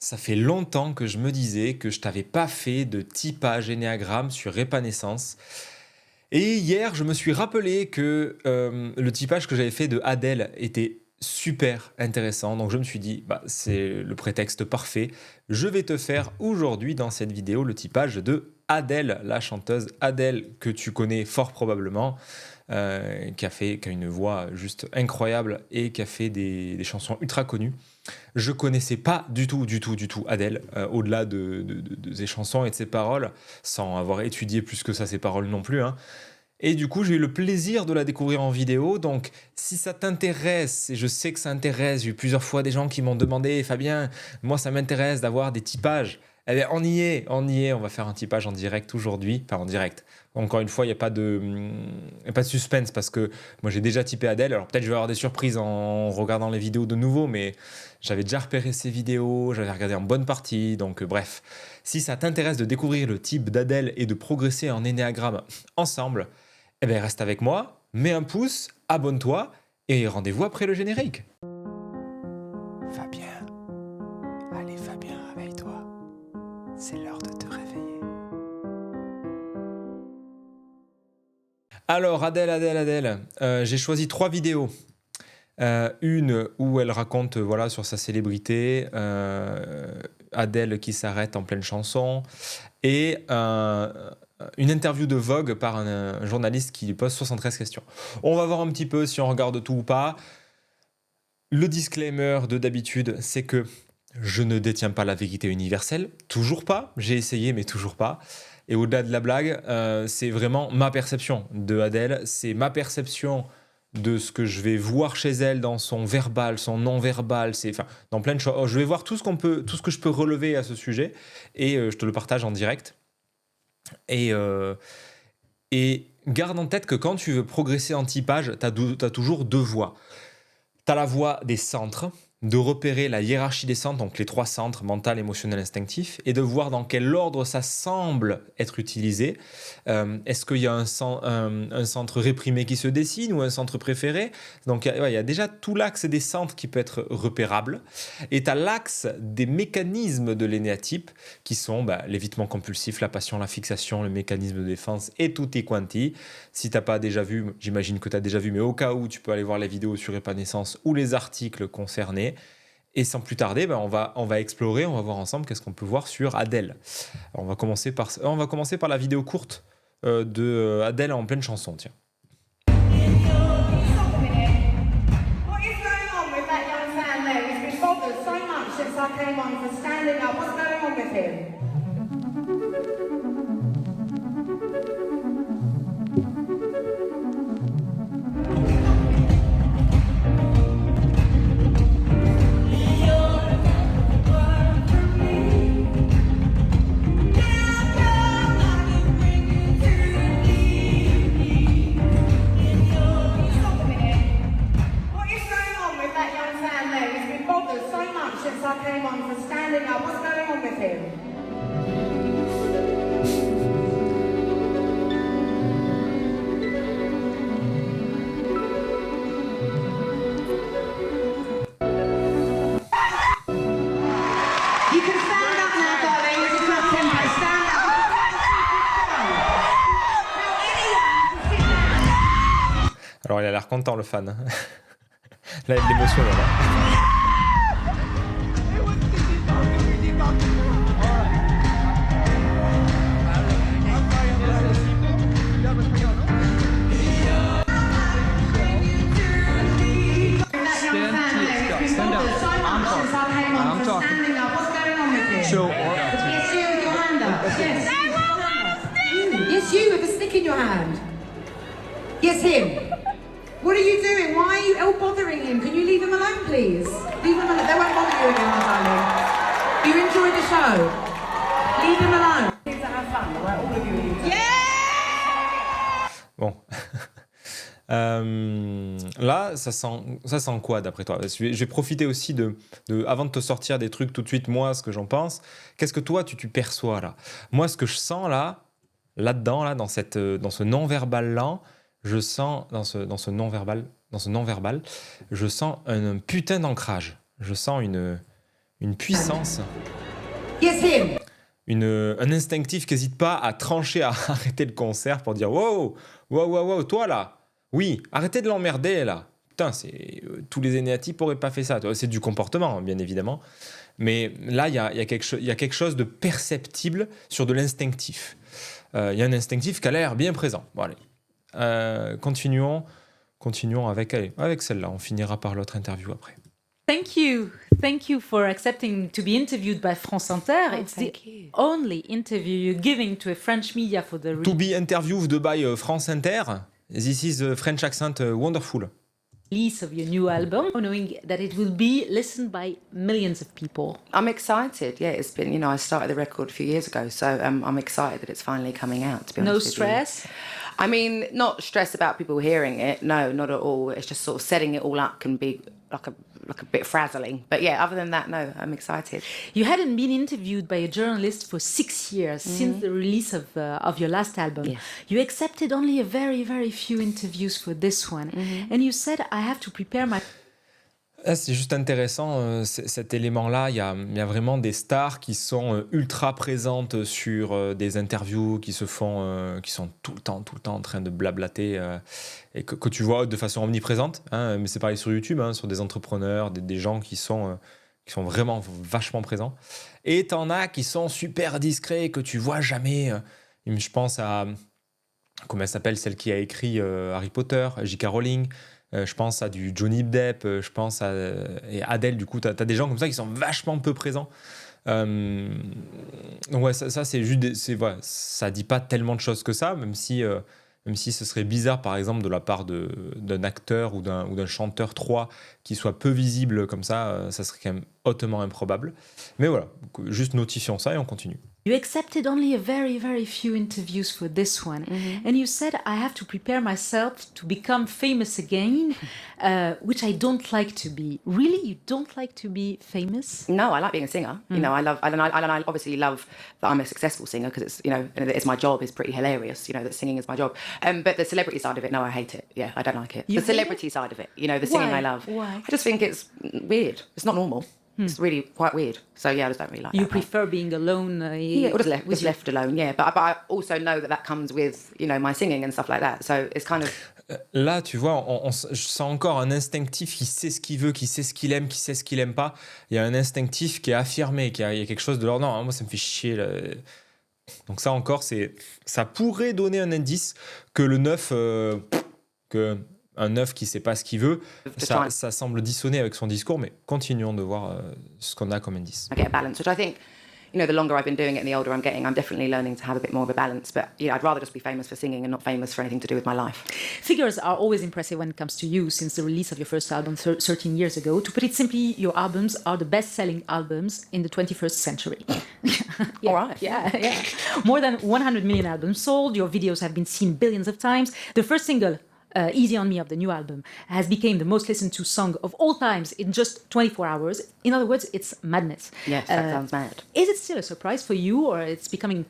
Ça fait longtemps que je me disais que je t'avais pas fait de typage énéagramme sur Épanescence. Et hier, je me suis rappelé que le typage que j'avais fait de Adèle était super intéressant. Donc je me suis dit, bah, c'est le prétexte parfait. Je vais te faire aujourd'hui dans cette vidéo le typage de Adèle, la chanteuse Adèle que tu connais fort probablement, qui a une voix juste incroyable et qui a fait des chansons ultra connues. Je connaissais pas du tout Adèle, au-delà de ses chansons et de ses paroles, sans avoir étudié plus que ça ses paroles non plus, hein. Et du coup, j'ai eu le plaisir de la découvrir en vidéo. Donc, si ça t'intéresse, et je sais que ça intéresse, j'ai eu plusieurs fois des gens qui m'ont demandé, Fabien, moi ça m'intéresse d'avoir des typages. Eh bien, on y est, on va faire un typage en direct aujourd'hui. Enfin, en direct. Encore une fois, il n'y a y a pas de suspense parce que moi j'ai déjà typé Adèle. Alors peut-être je vais avoir des surprises en regardant les vidéos de nouveau, mais j'avais déjà repéré ces vidéos, j'avais regardé en bonne partie. Donc, bref, si ça t'intéresse de découvrir le type d'Adèle et de progresser en énéagramme ensemble, eh bien, reste avec moi, mets un pouce, abonne-toi et rendez-vous après le générique. Fabien, allez Fabien, réveille-toi. C'est l'heure de te réveiller. Alors, Adèle, j'ai choisi 3 vidéos. Une où elle raconte voilà, sur sa célébrité, Adèle qui s'arrête en pleine chanson, et une interview de Vogue par un journaliste qui lui pose 73 questions. On va voir un petit peu si on regarde tout ou pas. Le disclaimer de d'habitude, c'est que je ne détiens pas la vérité universelle, toujours pas, j'ai essayé mais toujours pas. Et au-delà de la blague, c'est vraiment ma perception de Adèle, c'est ma perception de ce que je vais voir chez elle dans son verbal, son non-verbal, enfin, dans plein de choses. Je vais voir tout ce que je peux relever à ce sujet et je te le partage en direct. Et garde en tête que quand tu veux progresser en typage, tu as toujours 2 voies. Tu as la voie des centres, de repérer la hiérarchie des centres, donc les 3 centres, mental, émotionnel, instinctif, et de voir dans quel ordre ça semble être utilisé. Est-ce qu'il y a un centre réprimé qui se dessine ou un centre préféré? Donc il y a déjà tout l'axe des centres qui peut être repérable. Et tu as l'axe des mécanismes de l'énéatype qui sont l'évitement compulsif, la passion, la fixation, le mécanisme de défense et tutti quanti. Si tu n'as pas déjà vu, j'imagine que tu as déjà vu, mais au cas où, tu peux aller voir les vidéos sur Épanescence ou les articles concernés. Et sans plus tarder, on va explorer, on va voir ensemble qu'est-ce qu'on peut voir sur Adèle. Alors, on va commencer par la vidéo courte de Adèle en pleine chanson, tiens. Alors il a l'air content le fan. Là il y a de l'émotion là. Stand up. I'm talking. Show. Yes, you with your hand up. Yes. Yes, you with a stick in your hand. Yes, him. What are you doing? Why are you bothering him? Can you leave him alone, please? Leave him alone. They won't bother you again, my darling. You enjoy the show. Leave him alone. Bon. Là, ça sent quoi d'après toi? Je vais profiter aussi avant de te sortir des trucs tout de suite, moi, ce que j'en pense. Qu'est-ce que toi, tu perçois là? Moi, ce que je sens là-dedans, dans ce non-verbal-là, je sens, dans ce non-verbal, je sens un putain d'ancrage. Je sens une puissance. Yes, him. Un instinctif qui n'hésite pas à trancher, à arrêter le concert pour dire wow, wow, wow, wow, toi là, oui, arrêtez de l'emmerder là. Putain, tous les énéatypes n'auraient pas fait ça. C'est du comportement, bien évidemment. Mais là, il y a quelque chose de perceptible sur de l'instinctif. Il y a un instinctif qui a l'air bien présent. Bon, allez. Continuons avec celle-là. On finira par l'autre interview après. Thank you for accepting to be interviewed by France Inter. Oh, It's the thank you. only interview you're giving to a French media for the To be interviewed by France Inter. This is a French accent wonderful. release of your new album, knowing that it will be listened by millions of people. I'm excited. Yeah, it's been, I started the record a few years ago, so I'm excited that it's finally coming out, to be No honest with you. stress? I mean, not stress about people hearing it. No, not at all. It's just sort of setting it all up can be like a bit frazzling. But yeah, other than that, no, I'm excited. You hadn't been interviewed by a journalist for 6 years since the release of your last album. Yes. You accepted only a very, very few interviews for this one. And you said, I have to prepare my... C'est juste intéressant, cet élément-là. Il y a vraiment des stars qui sont ultra présentes sur des interviews qui sont tout le temps en train de blablater et que tu vois de façon omniprésente. Hein, mais c'est pareil sur YouTube, hein, sur des entrepreneurs, des gens qui sont vraiment vachement présents. Et t'en as qui sont super discrets, que tu vois jamais. Je pense à, comment elle s'appelle, celle qui a écrit Harry Potter, J.K. Rowling. Je pense à du Johnny Depp, je pense à et Adele. Du coup, t'as des gens comme ça qui sont vachement peu présents. Donc ouais, ça c'est juste, ça dit pas tellement de choses que ça, même si ce serait bizarre, par exemple, de la part d'un acteur ou d'un chanteur 3 qui soit peu visible comme ça serait quand même hautement improbable. Mais voilà, juste notifions ça et on continue. You accepted only a very, very few interviews for this one. And you said, I have to prepare myself to become famous again, which I don't like to be. Really? You don't like to be famous? No, I like being a singer. I obviously love that I'm a successful singer because it's, it's my job. It's pretty hilarious, that singing is my job. But the celebrity side of it, no, I hate it. Yeah, I don't like it. You The hate celebrity side of it, the singing Why? I love. Why? I just think it's weird. It's not normal. It's really quite weird. So yeah, I just don't really like You that part. prefer being alone? Yeah, or just with your- left alone, yeah. But I also know that comes with, my singing and stuff like that. So it's kind of... Là, tu vois, je sens encore un instinctif qui sait ce qu'il veut, qui sait ce qu'il aime, qui sait ce qu'il aime pas. Il y a un instinctif qui est affirmé, il y a quelque chose de l'ordre. Non, moi, ça me fait chier. Là. Donc ça encore, ça pourrait donner un indice que le neuf... un neuf qui sait pas ce qu'il veut, ça semble dissonner avec son discours, mais continuons de voir ce qu'on a comme indice. I get a balance, which I think, the longer I've been doing it and the older I'm getting, I'm definitely learning to have a bit more of a balance. But, I'd rather just be famous for singing and not famous for anything to do with my life. Figures are always impressive when it comes to you since the release of your first album 13 years ago. To put it simply, your albums are the best-selling albums in the 21st century. Yeah, All right. Yeah. More than 100 million albums sold. Your videos have been seen billions of times. The first single, Easy on Me of the new album, has become the most listened to song of all times in just 24 hours. In other words, it's madness. Yes, that sounds mad. Is it still a surprise for you, or it's becoming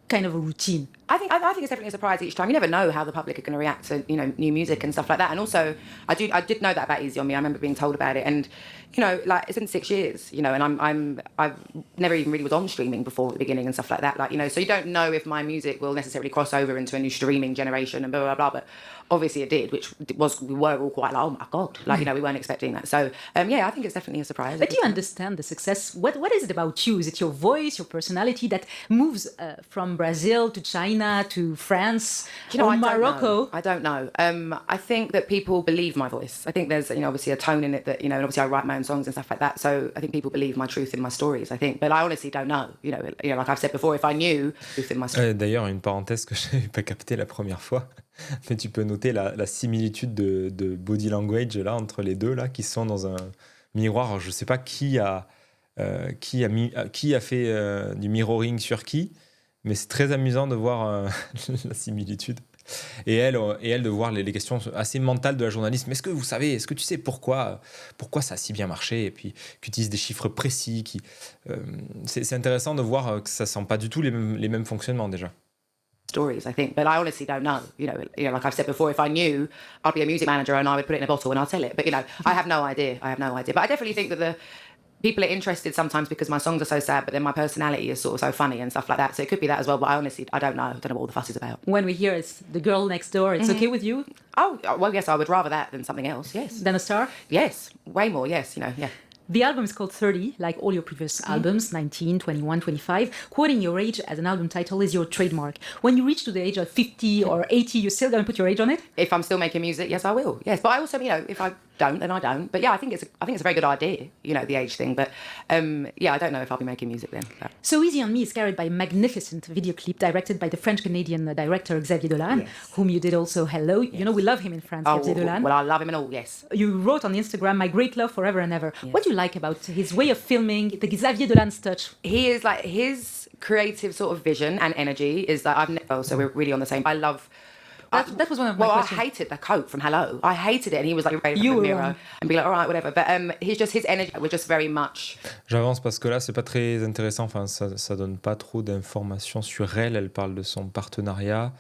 kind of a routine? I think it's definitely a surprise each time. You never know how the public are going to react to new music and stuff like that. And also, I did know that about Easy on Me. I remember being told about it, and it's been 6 years. And I've never even really was on streaming before at the beginning and stuff like that. So you don't know if my music will necessarily cross over into a new streaming generation and blah blah blah. But obviously it did, we were all quite like, oh my god, we weren't expecting that. So yeah, I think it's definitely a surprise. But do you understand the success? What is it about you? Is it your voice, your personality that moves from Brazil to China to France or I Morocco? I don't know. I think that people believe my voice. I think there's obviously a tone in it that and obviously I write my own songs and stuff like that. So I think people believe my truth in my stories. I think, but I honestly don't know. Like I've said before, if I knew truth in my stories. D'ailleurs, une parenthèse que je n'avais pas captée la première fois, mais tu peux noter la similitude de body language là entre les deux là qui sont dans un miroir. Alors, je sais pas qui a fait du mirroring sur qui. Mais c'est très amusant de voir la similitude. Et elle de voir les questions assez mentales de la journaliste. Mais est-ce que tu sais pourquoi ça a si bien marché? Et puis, qui utilise des chiffres précis. C'est intéressant de voir que ça ne sent pas du tout les mêmes fonctionnements déjà. Stories, I think, but I honestly don't know. Like I've said before, if I knew, I'd be a music manager and I would put it in a bottle and I'll sell it. But I have no idea. But I definitely think that people are interested sometimes because my songs are so sad, but then my personality is sort of so funny and stuff like that. So it could be that as well. But I honestly, I don't know. I don't know what all the fuss is about. When we hear it's the girl next door, it's okay with you? Oh, well, yes, I would rather that than something else. Yes. Then a star? Yes. Way more. Yes. Yeah. The album is called 30, like all your previous albums, 19, 21, 25. Quoting your age as an album title is your trademark. When you reach to the age of 50 or 80, you're still going to put your age on it? If I'm still making music, yes, I will. Yes, but I also, if I don't, then I don't. But yeah, I think it's a very good idea, the age thing. But yeah, I don't know if I'll be making music then. So Easy on Me is carried by a magnificent video clip directed by the French-Canadian director Xavier Dolan, whom you did also Hello. Yes. We love him in France, Xavier Dolan. Well, I love him and all, yes. You wrote on Instagram, my great love forever and ever. Yes. What do you like about his way of filming, the Xavier Dolan's touch? He is like, his creative sort of vision and energy is that so we're really on the same. I love... That was one of my questions. I hated the coat from Hello. I hated it, and he was like, ready to look in the mirror and be like, all right, whatever. But his energy was just very much. J'avance parce que là, c'est pas très intéressant. Enfin, ça donne pas trop d'informations sur elle. Elle parle de son partenariat.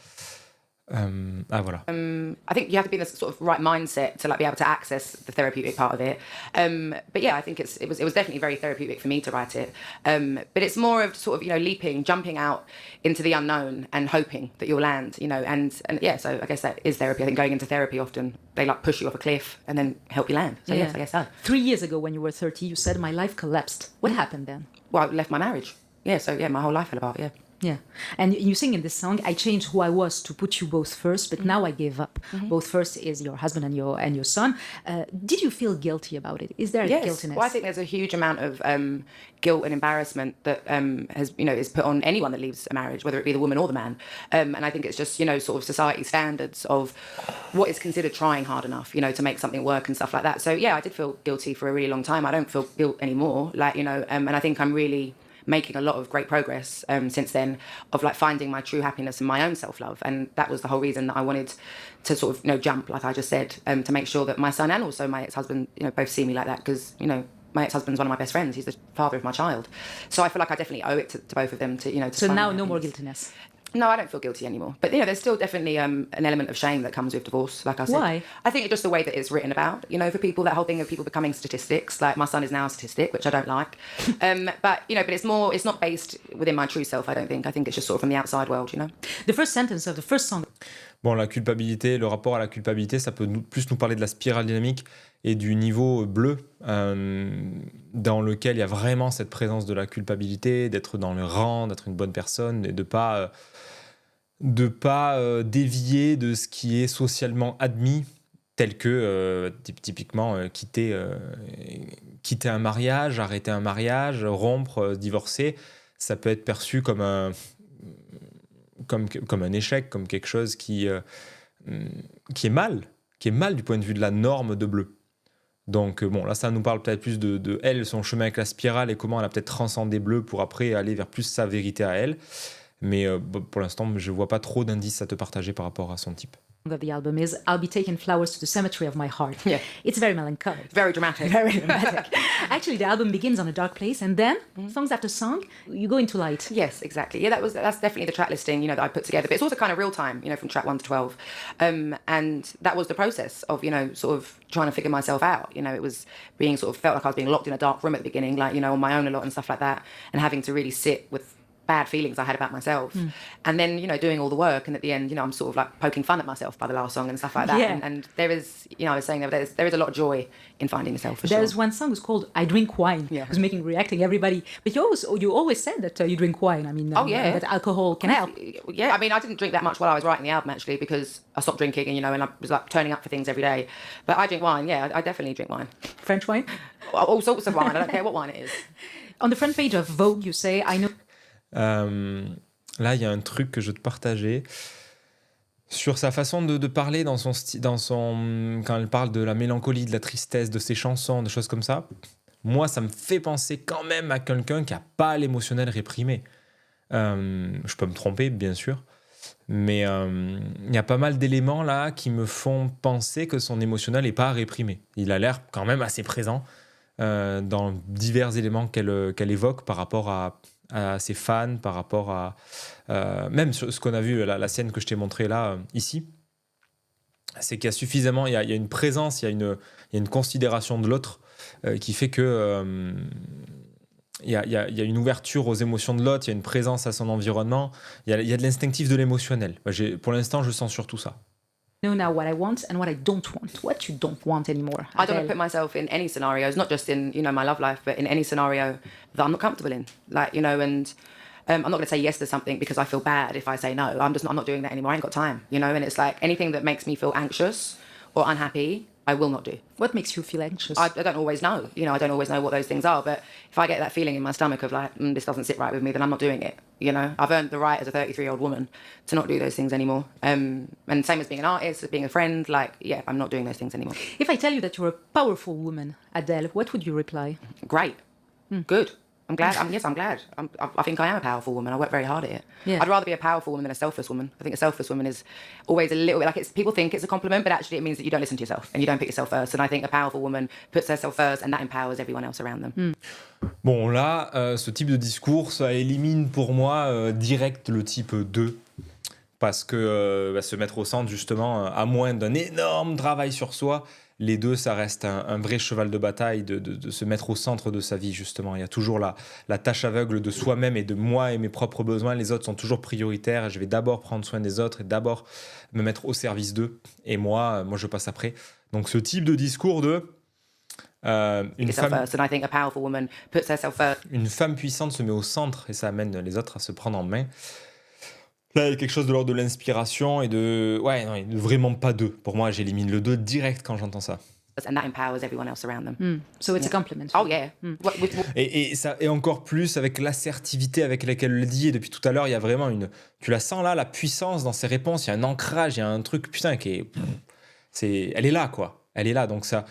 Voilà. I think you have to be in this sort of right mindset to be able to access the therapeutic part of it. But yeah, I think it was definitely very therapeutic for me to write it. But it's more of sort of leaping, jumping out into the unknown and hoping that you'll land. And yeah, so I guess that is therapy. I think going into therapy often they push you off a cliff and then help you land. So yes, I guess so. 3 years ago, when you were 30, you said my life collapsed. What happened then? Well, I left my marriage. Yeah, so yeah, my whole life fell apart. Yeah. Yeah. And you sing in this song, I changed who I was to put you both first, but now I gave up. Both first is your husband and your son. Did you feel guilty about it? Is there a guiltiness? Well, I think there's a huge amount of guilt and embarrassment that is put on anyone that leaves a marriage, whether it be the woman or the man. And I think it's just, sort of society standards of what is considered trying hard enough, to make something work and stuff like that. So yeah, I did feel guilty for a really long time. I don't feel guilt anymore. And I think I'm really making a lot of great progress since then of finding my true happiness and my own self-love. And that was the whole reason that I wanted to sort of jump, like I just said, to make sure that my son and also my ex-husband both see me like that, because my ex-husband's one of my best friends. He's the father of my child, so I feel like I definitely owe it to both of them to so now no more guiltiness. No, I don't feel guilty anymore. But there's still definitely an element of shame that comes with divorce, like I said. Why? I think it's just the way that it's written about, for people, that whole thing of people becoming statistics. Like my son is now a statistic, which I don't like. But it's not based within my true self, I don't think. I think it's just sort of from the outside world, The first sentence of the first song. Bon, la culpabilité, le rapport à la culpabilité, ça peut plus nous parler de la spirale dynamique et du niveau bleu, dans lequel il y a vraiment cette présence de la culpabilité, d'être dans le rang, d'être une bonne personne et de pas dévier de ce qui est socialement admis, tel que typiquement quitter un mariage, arrêter un mariage, rompre, divorcer. Ça peut être perçu comme un échec, comme quelque chose qui est mal du point de vue de la norme de bleu. Donc bon, là ça nous parle peut-être plus de elle, son chemin avec la spirale et comment elle a peut-être transcendé bleu pour après aller vers plus sa vérité à elle. Mais pour l'instant, je vois pas trop d'indices à te partager par rapport à son type. Of the album is I'll be taking flowers to the cemetery of my heart. Yeah. It's very melancholic. Very dramatic. Very dramatic. Actually, the album begins on a dark place, and then, songs after song, you go into light. Yes, exactly. Yeah, that's definitely the track listing, that I put together. But it's also kind of real time, from track 1 to 12. And that was the process of, sort of trying to figure myself out. It was being felt like I was being locked in a dark room at the beginning, on my own a lot and stuff like that, and having to really sit with bad feelings I had about myself, and then doing all the work, and at the end I'm sort of poking fun at myself by the last song and stuff like that. Yeah. And there is, I was saying there is a lot of joy in finding yourself. For There's sure. one song that's called "I Drink Wine." Yeah. Who's reacting everybody. But you always said that you drink wine. I mean, that alcohol can help. Yeah, I mean, I didn't drink that much while I was writing the album actually, because I stopped drinking, and and I was turning up for things every day. But I drink wine. Yeah, I definitely drink wine. French wine. All sorts of wine. I don't care what wine it is. On the front page of Vogue, you say, "I know." Là, il y a un truc que je veux te partager sur sa façon de parler quand elle parle de la mélancolie, de la tristesse, de ses chansons, des choses comme ça. Moi, ça me fait penser quand même à quelqu'un qui n'a pas l'émotionnel réprimé. Je peux me tromper, bien sûr, mais il y a pas mal d'éléments là qui me font penser que son émotionnel n'est pas réprimé. Il a l'air quand même assez présent dans divers éléments qu'elle évoque par rapport à ses fans, par rapport à même ce qu'on a vu, la scène que je t'ai montrée là, ici, c'est qu'il y a suffisamment, il y a une présence, il y a une considération de l'autre qui fait que il y a une ouverture aux émotions de l'autre, il y a une présence à son environnement, il y a de l'instinctif, de l'émotionnel. Moi, pour l'instant, je sens surtout ça. Know now what I want and what I don't want. What you don't want anymore. I don't want Adele. to put myself in any scenarios, not just in, you know, my love life, but in any scenario that I'm not comfortable in. Like, you know, and I'm not going to say yes to something because I feel bad if I say no. I'm not doing that anymore. I ain't got time, you know, and it's like anything that makes me feel anxious or unhappy, I will not do. What makes you feel anxious? I don't always know, you know, I don't always know what those things are, but if I get that feeling in my stomach of like, this doesn't sit right with me, then I'm not doing it, you know. I've earned the right as a 33-year-old woman to not do those things anymore. And same as being an artist, as being a friend, like, yeah, I'm not doing those things anymore. If I tell you that you're a powerful woman, Adele, what would you reply? Great. Good. I'm glad. I'm glad. I think I am a powerful woman. I work very hard at it. Yeah. I'd rather be a powerful woman than a selfless woman. I think a selfless woman is always a little bit like people think it's a compliment, but actually it means that you don't listen to yourself and you don't put yourself first. And I think a powerful woman puts herself first and that empowers everyone else around them. Bon, là, ce type de discours, ça élimine pour moi direct le type 2. Parce que se mettre au centre, justement, à moins d'un énorme travail sur soi, les deux, ça reste un vrai cheval de bataille de se mettre au centre de sa vie, justement. Il y a toujours la tâche aveugle de soi-même et de moi et mes propres besoins. Les autres sont toujours prioritaires. Je vais d'abord prendre soin des autres et d'abord me mettre au service d'eux. Et moi, je passe après. Donc, ce type de discours une femme puissante se met au centre et ça amène les autres à se prendre en main. Là, il y a quelque chose de l'ordre de l'inspiration et de... Ouais, non, vraiment pas 2. Pour moi, j'élimine le 2 direct quand j'entends ça. And that empowers everyone else around them. So it's a compliment. Oh yeah. Et encore plus avec l'assertivité avec laquelle elle le dit. Et depuis tout à l'heure, il y a vraiment tu la sens là, la puissance dans ses réponses. Il y a un ancrage, il y a un truc, putain, elle est là, quoi. Elle est là, donc ça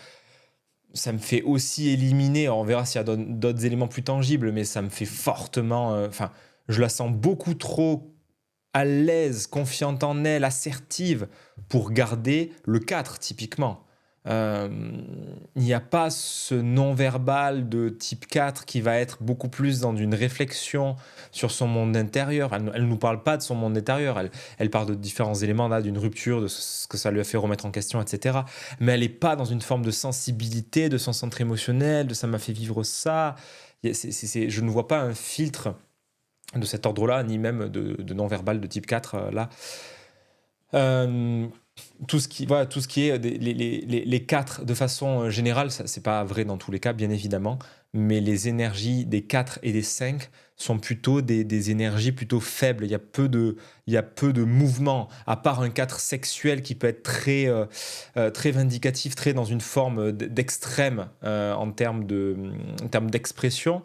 me fait aussi éliminer, on verra s'il y a d'autres éléments plus tangibles, mais ça me fait fortement... je la sens beaucoup trop à l'aise, confiante en elle, assertive, pour garder le 4, typiquement. Il n'y a pas ce non-verbal de type 4 qui va être beaucoup plus dans une réflexion sur son monde intérieur. Elle ne nous parle pas de son monde intérieur. Elle parle de différents éléments, là, d'une rupture, de ce que ça lui a fait remettre en question, etc. Mais elle n'est pas dans une forme de sensibilité, de son centre émotionnel, de ça m'a fait vivre ça. Je ne vois pas un filtre de cet ordre-là, ni même de non-verbal de type 4, là. Tout ce qui est les 4 de façon générale, ça, c'est pas vrai dans tous les cas, bien évidemment, mais les énergies des 4 et des 5 sont plutôt des énergies plutôt faibles. Il y a peu de mouvement, à part un 4 sexuel qui peut être très vindicatif, très dans une forme d'extrême en termes d'expression.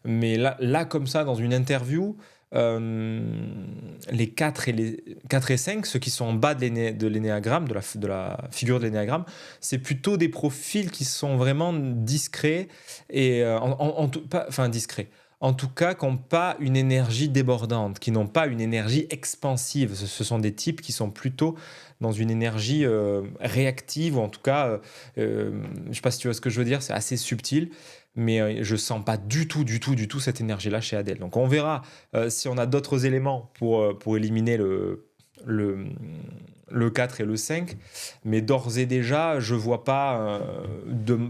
Mais là, comme ça, dans une interview, les 4 et 5, ceux qui sont en bas de l'énéagramme, de la figure de l'énéagramme, c'est plutôt des profils qui sont vraiment discrets et discrets. En tout cas, qui n'ont pas une énergie débordante, qui n'ont pas une énergie expansive. Ce sont des types qui sont plutôt dans une énergie réactive, ou en tout cas, je ne sais pas si tu vois ce que je veux dire, c'est assez subtil. Mais je ne sens pas du tout cette énergie-là chez Adele. Donc on verra si on a d'autres éléments pour éliminer le 4 et le 5. Mais d'ores et déjà, je ne vois pas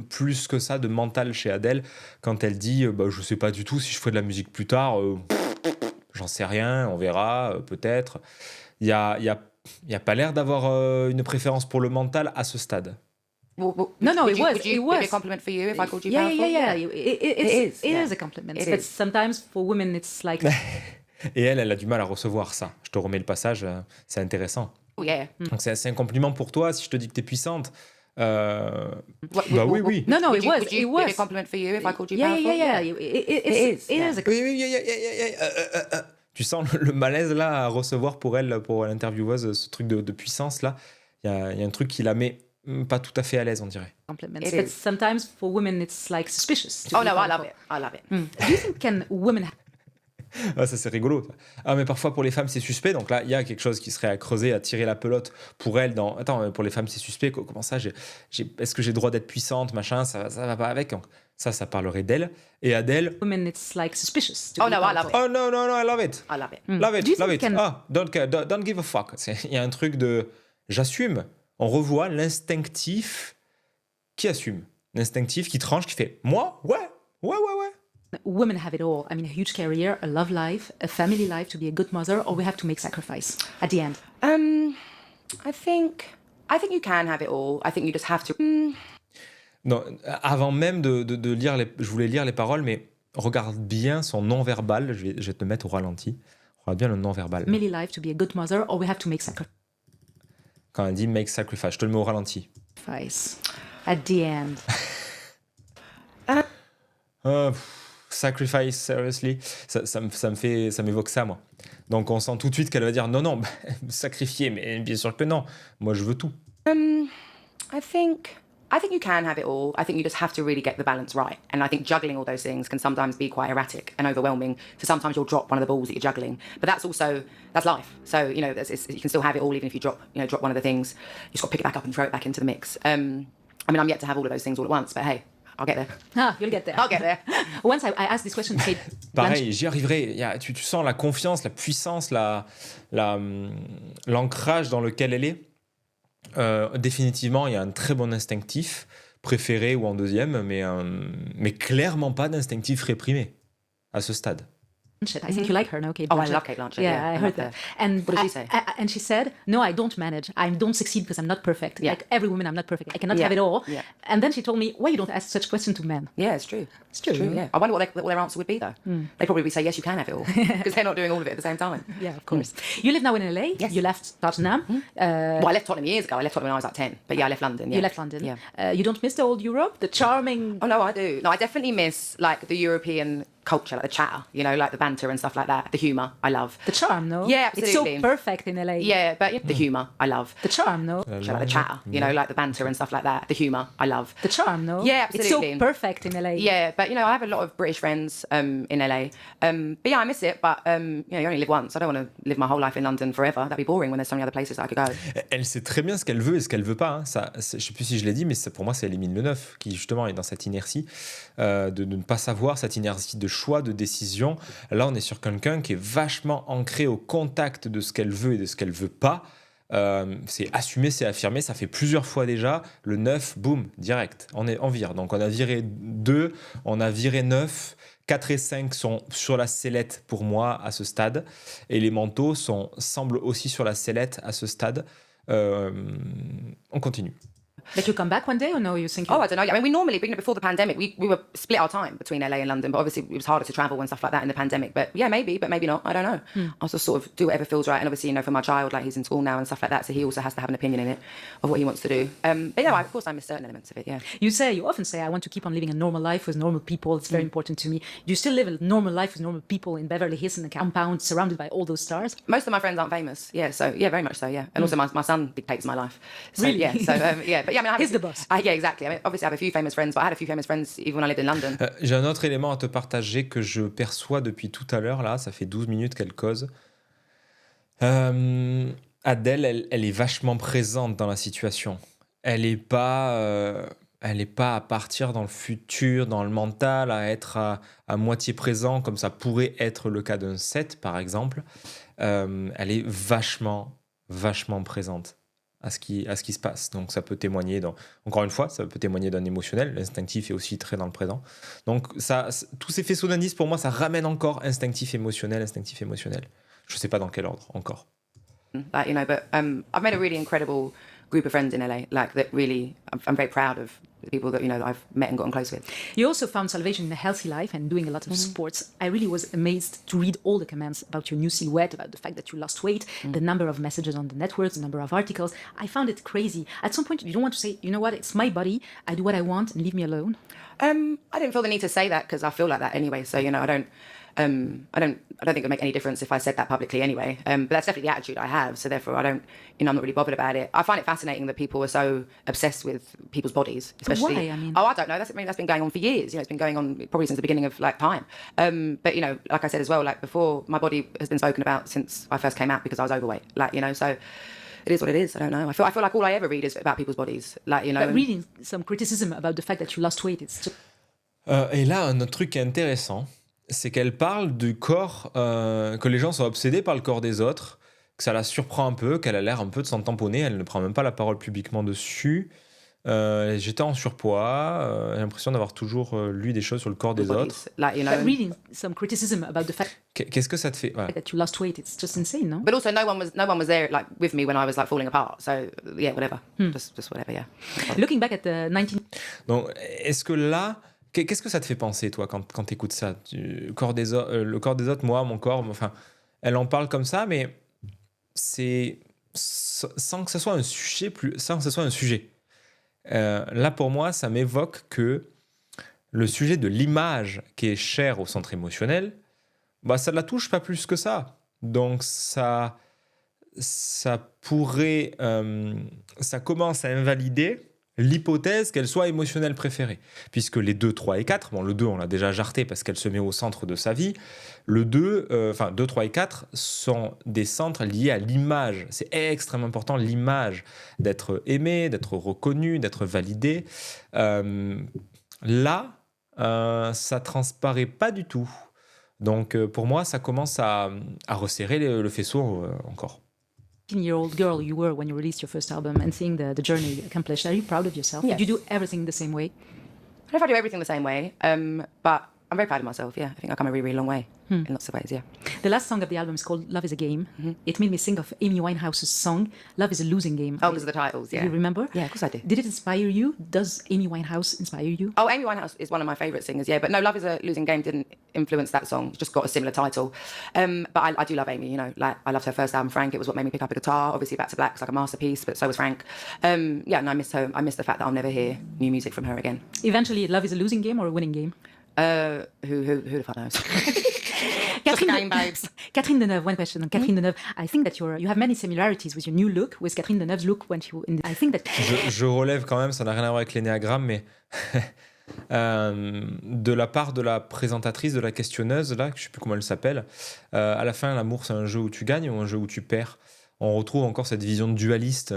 plus que ça de mental chez Adele quand elle dit je ne sais pas du tout si je ferai de la musique plus tard. J'en sais rien, on verra, peut-être. Il n'y a pas l'air d'avoir une préférence pour le mental à ce stade. No, it was. Would it be a compliment for you if I called you Yeah, powerful? yeah. It is a compliment. It But is. sometimes for women, it's like... Et elle a du mal à recevoir ça. Je te remets le passage, c'est intéressant. Oh, yeah. Donc c'est un compliment pour toi si je te dis que tu es puissante. Oui. No, it was. Would it be a compliment for you if I called you Yeah, powerful? yeah. It is a Oui. Tu sens le malaise là à recevoir pour l'intervieweuse, ce truc de puissance là. Il y a un truc qui la met pas tout à fait à l'aise, on dirait. compliment. It But is. sometimes for women, it's like suspicious. to Oh be no, I powerful. love it. I love it. Do you think can women Ah, ça c'est rigolo. Ça. Ah, mais parfois pour les femmes c'est suspect. Donc là il y a quelque chose qui serait à creuser, à tirer la pelote pour elles. Attends, pour les femmes c'est suspect. Comment ça est-ce que j'ai le droit d'être puissante, machin, ça va pas avec. Donc, ça parlerait d'elle. Et Adele. women it's like suspicious? To Oh be no, I love powerful? it. Oh no, I love it. I love it. Love Do you it, love think it. can- Ah, don't care, don't give a fuck. Il y a un truc de j'assume. On revoit l'instinctif qui assume. instinctif qui tranche, qui fait moi, ouais. Women have it all. I mean, a huge career, a love life, a family life to be a good mother, or we have to make sacrifice at the end. I think you can have it all. I think you just have to. Non, avant même de lire je voulais lire les paroles, mais regarde bien son non-verbal. Je vais te mettre au ralenti. Regarde bien le non-verbal. Family life to be a good mother, or we have to make Quand elle dit make sacrifice, je te le mets au ralenti. sacrifice at the end. Sacrifice, seriously, ça m'évoque ça, moi. Donc on sent tout de suite qu'elle va dire non, sacrifier, mais bien sûr que non. Moi, je veux tout. I think you can have it all. I think you just have to really get the balance right. And I think juggling all those things can sometimes be quite erratic and overwhelming. So sometimes you'll drop one of the balls that you're juggling. But that's life. So, you know, you can still have it all even if you drop one of the things. You just got to pick it back up and throw it back into the mix. I mean, I'm yet to have all of those things all at once, but hey, I'll get there. You'll get there. I'll get there. Once I asked this question to Kate Pareil, j'y arriverai. Tu sens la confiance, la puissance, l'ancrage dans lequel elle est. Définitivement, il y a un très bon instinctif, préféré ou en deuxième, mais clairement pas d'instinctif réprimé à ce stade. Blanchett. I think you like her, no, Kate Oh, I Blanchett? love Kate Blanchett, Yeah, yeah, I I heard love that. And What did she say? And she said, "No, I don't manage. I don't succeed because I'm not perfect. Yeah. Like every woman, I'm not perfect. I cannot Yeah, have it all." yeah. And then she told me, "Why you don't ask such questions to men?" Yeah, it's true. It's true. Yeah. I wonder what their answer would be, though. They'd probably say, yes, you can have it all. Because they're not doing all of it at the same time. Yeah, of course. You live now in LA. Yes. You left Tottenham. Well, I left Tottenham years ago. I left Tottenham when I was like 10. But yeah, I left London. Yeah. You left London. Yeah. You don't miss the old Europe, the charming. Oh, no, I do. No, I definitely miss, like, the European culture, like the chatter, you know, like the banter and stuff like that. The humour, I love. The charm, no? Yeah, It's so absolutely. perfect in LA. Yeah, but the humour, I love. The charm, no? Like the chatter, you know, like the banter and stuff like that. The humour, I love. The charm, no? Yeah, It's so absolutely. perfect in LA. Yeah, but, you know, I have a lot of British friends in LA. But yeah, I miss it, but, you know, you only live once. I don't want to live my whole life in London forever. That'd be boring when there's so many other places that I could go. Elle sait très bien ce qu'elle veut et ce qu'elle veut pas. Hein. Je sais plus si je l'ai dit, mais pour moi, ça élimine le neuf, qui justement est dans cette inertie de ne pas savoir, cette inertie de choix, de décision. Là, on est sur quelqu'un qui est vachement ancré au contact de ce qu'elle veut et de ce qu'elle veut pas. C'est assumé, c'est affirmé. Ça fait plusieurs fois déjà. Le 9, boum, direct. On vire. Donc, on a viré 2, on a viré 9. 4 et 5 sont sur la sellette pour moi à ce stade. Et les manteaux semblent aussi sur la sellette à ce stade. On continue. But you come back one day or no? You think? Oh, I don't know. I mean, we normally, before the pandemic, we were split our time between LA and London, but obviously it was harder to travel and stuff like that in the pandemic. But yeah, maybe, but maybe not. I don't know. I'll just sort of do whatever feels right. And obviously, you know, for my child, like he's in school now and stuff like that, so he also has to have an opinion in it of what he wants to do. But yeah, of course, I miss certain elements of it, yeah. You often say, I want to keep on living a normal life with normal people. It's very important to me. Do you still live a normal life with normal people in Beverly Hills in a compound surrounded by all those stars? Most of my friends aren't famous, yeah, so yeah, very much so, yeah. And also my son dictates my life. So, Really? Yeah, so yeah, but yeah, I mean, He's the boss. Yeah, exactly. I mean, obviously I have a few famous friends, but I had a few famous friends even when I lived in London. J'ai un autre élément à te partager que je perçois depuis tout à l'heure. Là, ça fait 12 minutes qu'elle cause. Adèle, elle est vachement présente dans la situation. Elle n'est pas à partir dans le futur, dans le mental, à être à moitié présent, comme ça pourrait être le cas d'un 7, par exemple. Elle est vachement présente à ce qui se passe. Donc ça peut témoigner, encore une fois, ça peut témoigner d'un émotionnel. L'instinctif est aussi très dans le présent. Donc tous ces faisceaux d'indices, pour moi, ça ramène encore instinctif, émotionnel. Je ne sais pas dans quel ordre, encore. Like, you know, but I've made a really incredible group of friends in LA, like that really, I'm very proud of the people that, you know, that I've met and gotten close with. You also found salvation in a healthy life and doing a lot of sports. I really was amazed to read all the comments about your new silhouette, about the fact that you lost weight, the number of messages on the networks, the number of articles. I found it crazy. At some point, you don't want to say, you know what, it's my body, I do what I want and leave me alone. I didn't feel the need to say that because I feel like that anyway. So, you know, I don't think it would make any difference if I said that publicly anyway. But that's definitely the attitude I have. So therefore, I'm not really bothered about it. I find it fascinating that people are so obsessed with people's bodies, especially. But why? I mean, I don't know. That's been going on for years. You know, it's been going on probably since the beginning of like time. But you know, like I said as well, like before, my body has been spoken about since I first came out because I was overweight. Like, you know, so. It is what it is. I don't know. I feel like all I ever read is about people's bodies. Like, you know. but reading some criticism about the fact that you lost weight, it's just... Et là, un autre truc qui est intéressant, c'est qu'elle parle du corps, que les gens sont obsédés par le corps des autres, que ça la surprend un peu, qu'elle a l'air un peu de s'en tamponner, elle ne prend même pas la parole publiquement dessus. J'étais en surpoids. J'ai l'impression d'avoir toujours lu des choses sur le corps des bodies. autres. Like, you know. But reading some criticism about the fact Qu'est-ce que ça te fait? Ouais. that you lost weight, it's just insane, no? But also, no one was there like with me when I was like falling apart. So yeah, whatever. Just whatever. Yeah. Looking back at the 19 Donc, est-ce que là, qu'est-ce que ça te fait penser, toi, quand tu écoutes ça? Le corps des autres, moi, mon corps, enfin, elle en parle comme ça, mais c'est sans que ce soit un sujet, sans que ce soit un sujet. Là, pour moi, ça m'évoque que le sujet de l'image qui est cher au centre émotionnel, bah, ça ne la touche pas plus que ça. Donc, ça pourrait... ça commence à invalider l'hypothèse qu'elle soit émotionnelle préférée. Puisque les 2, 3 et 4, bon, le 2, on l'a déjà jarté parce qu'elle se met au centre de sa vie. Le 2, 2, 3 et 4 sont des centres liés à l'image. C'est extrêmement important, l'image, d'être aimé, d'être reconnu, d'être validé. Là, ça transparaît pas du tout. Donc, pour moi, ça commence à resserrer le faisceau encore. year-old girl you were when you released your first album and seeing the journey accomplished, are you proud of yourself? Yes. Did you do everything the same way? I don't know if I do everything the same way, but I'm very proud of myself. Yeah, I think I've come a really, really long way in lots of ways. Yeah. The last song of the album is called Love is a Game. It made me think of Amy Winehouse's song Love is a Losing Game. Oh, because of the titles. Do Yeah. you remember? Yeah, of course I do. Did it inspire you? Does Amy Winehouse inspire you? Oh, Amy Winehouse is one of my favourite singers, yeah. But no, Love is a Losing Game didn't influence that song. It's just got a similar title. But I do love Amy, you know. Like, I loved her first album, Frank. It was what made me pick up a guitar. Obviously, Back to Black's like a masterpiece, but so was Frank. Yeah, and I miss her. I miss the fact that I'll never hear new music from her again. Eventually, Love is a losing game or a winning game? Who the fuck knows? Catherine, game, babes. Catherine Deneuve, one question on Catherine Deneuve. I think that you have many similarities with your new look, with Catherine Deneuve's look when she... I think that... Je relève quand même, ça n'a rien à voir avec l'énéagramme, mais de la part de la présentatrice, de la questionneuse, là, je ne sais plus comment elle s'appelle, à la fin, l'amour, c'est un jeu où tu gagnes ou un jeu où tu perds. On retrouve encore cette vision dualiste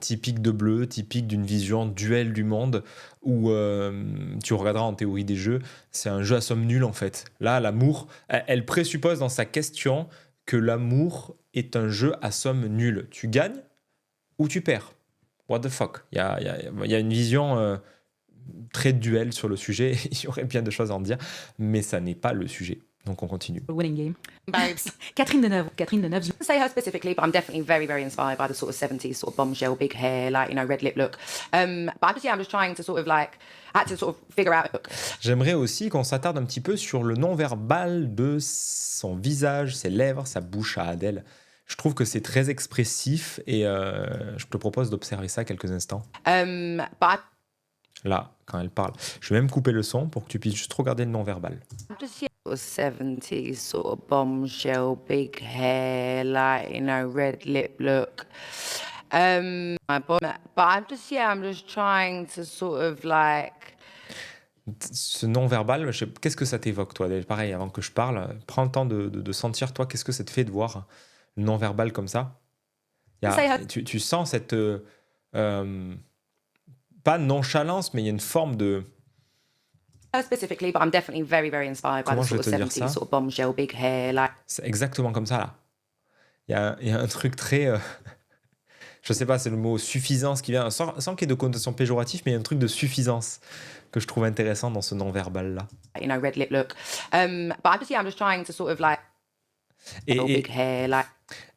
typique de Bleu, typique d'une vision duel du monde où tu regarderas en théorie des jeux, c'est un jeu à somme nulle en fait. Là, l'amour, elle présuppose dans sa question que l'amour est un jeu à somme nulle. Tu gagnes ou tu perds. What the fuck? Il y a une vision très duel sur le sujet. Il y aurait bien de choses à en dire, mais ça n'est pas le sujet. Donc on continue. Winning game. Babes. Catherine Deneuve's I wouldn't say her specifically, but I'm definitely very, very inspired by the sort of 70s sort of bombshell, big hair, like, you know, red lip look. But I'm just trying to sort of like, I had to sort of figure out. J'aimerais aussi qu'on s'attarde un petit peu sur le non-verbal de son visage, ses lèvres, sa bouche à Adèle. Je trouve que c'est très expressif et je te propose d'observer ça quelques instants. But Là, quand elle parle. Je vais même couper le son pour que tu puisses juste regarder le non-verbal. I'm just yeah, sort of 70s sort of bombshell, big hair, like, you know, red lip look. But I'm just trying to sort of like. Ce non-verbal, qu'est-ce que ça t'évoque, toi? Pareil, avant que je parle, prends le temps de sentir, toi, qu'est-ce que ça te fait de voir le non-verbal comme ça? Tu sens cette... pas nonchalance, mais il y a une forme de... Specifically, but I'm definitely very, very inspired by Comment the je vais sort of te dire 70s ça? sort of bombshell, big hair, like. C'est exactement comme ça, là. Il y a un truc très... je sais pas, c'est le mot suffisance qui vient, sans qu'il y ait de connotation péjorative, mais il y a un truc de suffisance que je trouve intéressant dans ce non-verbal-là. You know, red lip look. But I'm just trying to sort of like. Et Big hair, like.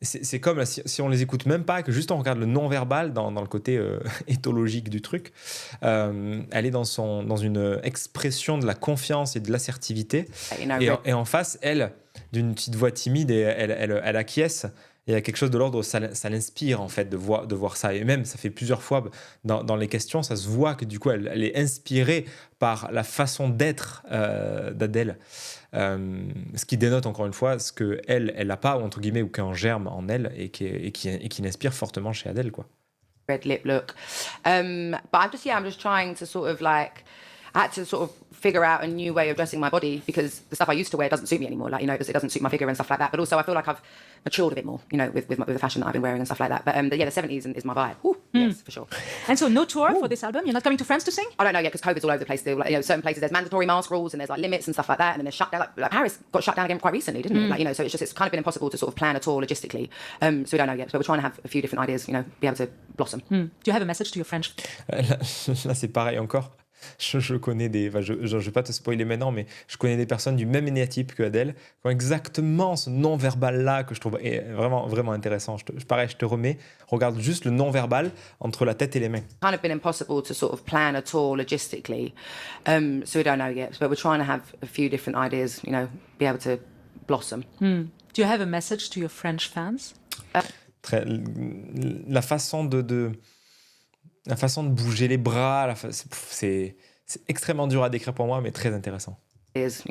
c'est comme là, si on les écoute même pas, que juste on regarde le non-verbal dans le côté éthologique du truc, elle est dans une expression de la confiance et de l'assertivité. You know, Et en face, elle, d'une petite voix timide, et elle acquiesce. Il y a quelque chose de l'ordre, ça l'inspire en fait de voir ça. Et même, ça fait plusieurs fois dans les questions, ça se voit que du coup, elle est inspirée par la façon d'être d'Adèle. Ce qui dénote encore une fois ce qu'elle n'a pas, ou entre guillemets, ou qu'un germe en elle, et qui l'inspire fortement chez Adèle, quoi. red lip look. But I'm just trying to sort of like. I had to sort of figure out a new way of dressing my body because the stuff I used to wear doesn't suit me anymore. Like, because it doesn't suit my figure and stuff like that. But also, I feel like I've matured a bit more, with the fashion that I've been wearing and stuff like that. But yeah, the 70s is my vibe. Ooh, yes, for sure. And so no tour for this album? You're not coming to France to sing? I don't know yet because COVID's all over the place still. Like, certain places there's mandatory mask rules and there's like limits and stuff like that, and then there's shut down. Like Paris got shut down again quite recently, didn't it? Like, so it's kind of been impossible to sort of plan at all logistically. So we don't know yet. So we're trying to have a few different ideas, be able to blossom. Do you have a message to your French? Là, c'est pareil encore. Je connais je vais pas te spoiler maintenant, mais je connais des personnes du même énéatype que Adèle qui ont exactement ce non-verbal-là que je trouve vraiment, vraiment intéressant. Pareil, je te remets, regarde juste le non-verbal entre la tête et les mains. Kind of been impossible to sort of plan at all logistically. So we don't know yet, but we're trying to have a few different ideas, be able to blossom. Do you have a message to your French fans? La façon de bouger les bras, c'est extrêmement dur à décrire pour moi, mais très intéressant. Is,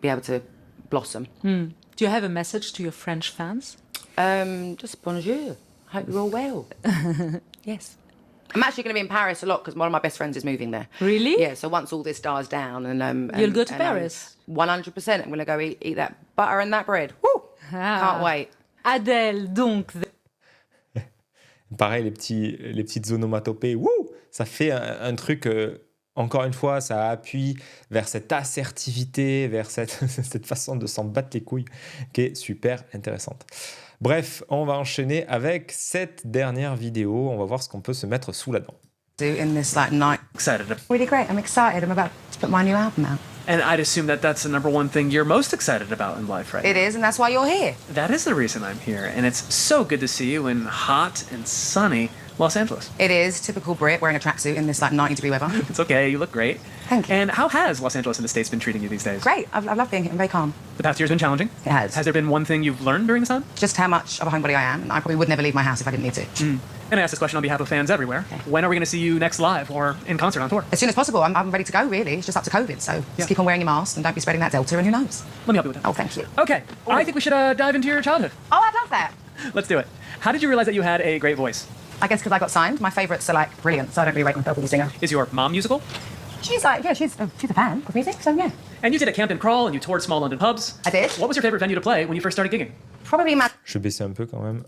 be able to blossom. Do you have a message to your French fans? Just bonjour. Hope you're all well. Yes. I'm actually going to be in Paris a lot because one of my best friends is moving there. Really? Yeah, so once all this dies down and You'll go to Paris? 100%. I'm going to go eat that butter and that bread. Woo! Can't wait. Adèle, donc... Pareil, les petites onomatopées, wouh, ça fait un truc, encore une fois, ça appuie vers cette assertivité, vers cette façon de s'en battre les couilles qui est super intéressante. Bref, on va enchaîner avec cette dernière vidéo. On va voir ce qu'on peut se mettre sous la dent. In this night. Excited. Really great. I'm excited. I'm about to put my new album out. And I'd assume that that's the number one thing you're most excited about in life, right? It is, and that's why you're here. That is the reason I'm here, and it's so good to see you in hot and sunny Los Angeles. It is typical Brit wearing a tracksuit in this 90-degree weather. It's okay, you look great. Thank you. And how has Los Angeles in the States been treating you these days? Great. I've loved being here. I'm very calm. The past year's been challenging. It has. Has there been one thing you've learned during this time? Just how much of a homebody I am. I probably would never leave my house if I didn't need to. And I ask this question on behalf of fans everywhere. Okay. When are we going to see you next live or in concert on tour? As soon as possible. I'm ready to go, really. It's just up to COVID, so just keep on wearing your mask and don't be spreading that Delta, and who knows? Let me help you with that. Oh, thank you. Okay, I think we should dive into your childhood. Oh, I'd love that. Let's do it. How did you realize that you had a great voice? I guess because I got signed. My favourites are brilliant, so I don't really rate myself as a singer. Is your mom musical? She's she's a fan of music, so yeah. And you did a Camden Crawl and you toured small London pubs. I did. What was your favorite venue to play when you first started gigging? Probably Je vais baisser un peu quand même.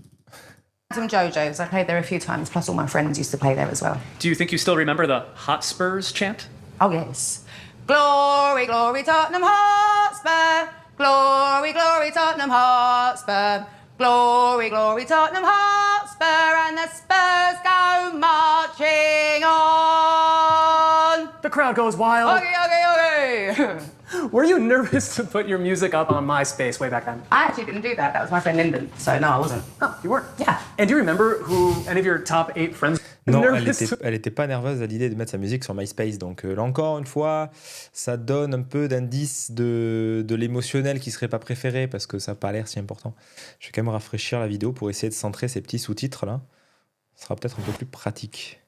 Madame Jojo's. I played there a few times, plus all my friends used to play there as well. Do you think you still remember the Hotspurs chant? Oh, yes. Glory, glory, Tottenham Hotspur. Glory, glory, Tottenham Hotspur. Glory, glory, Tottenham Hotspur. And the Spurs go marching on. The crowd goes wild. Okay, okay, okay. Were you nervous to put your music up on MySpace way back then? I actually didn't do that. That was my friend Lyndon. So, no, I wasn't. Oh, you weren't? Yeah. And do you remember who any of your top 8 friends Non, nervous elle était pas nerveuse à l'idée de mettre sa musique sur MySpace. Donc là encore une fois, ça donne un peu d'indice de l'émotionnel qui serait pas préféré parce que ça n'a pas l'air si important. Je vais quand même rafraîchir la vidéo pour essayer de centrer ces petits sous-titres là. Ce sera peut-être un peu plus pratique.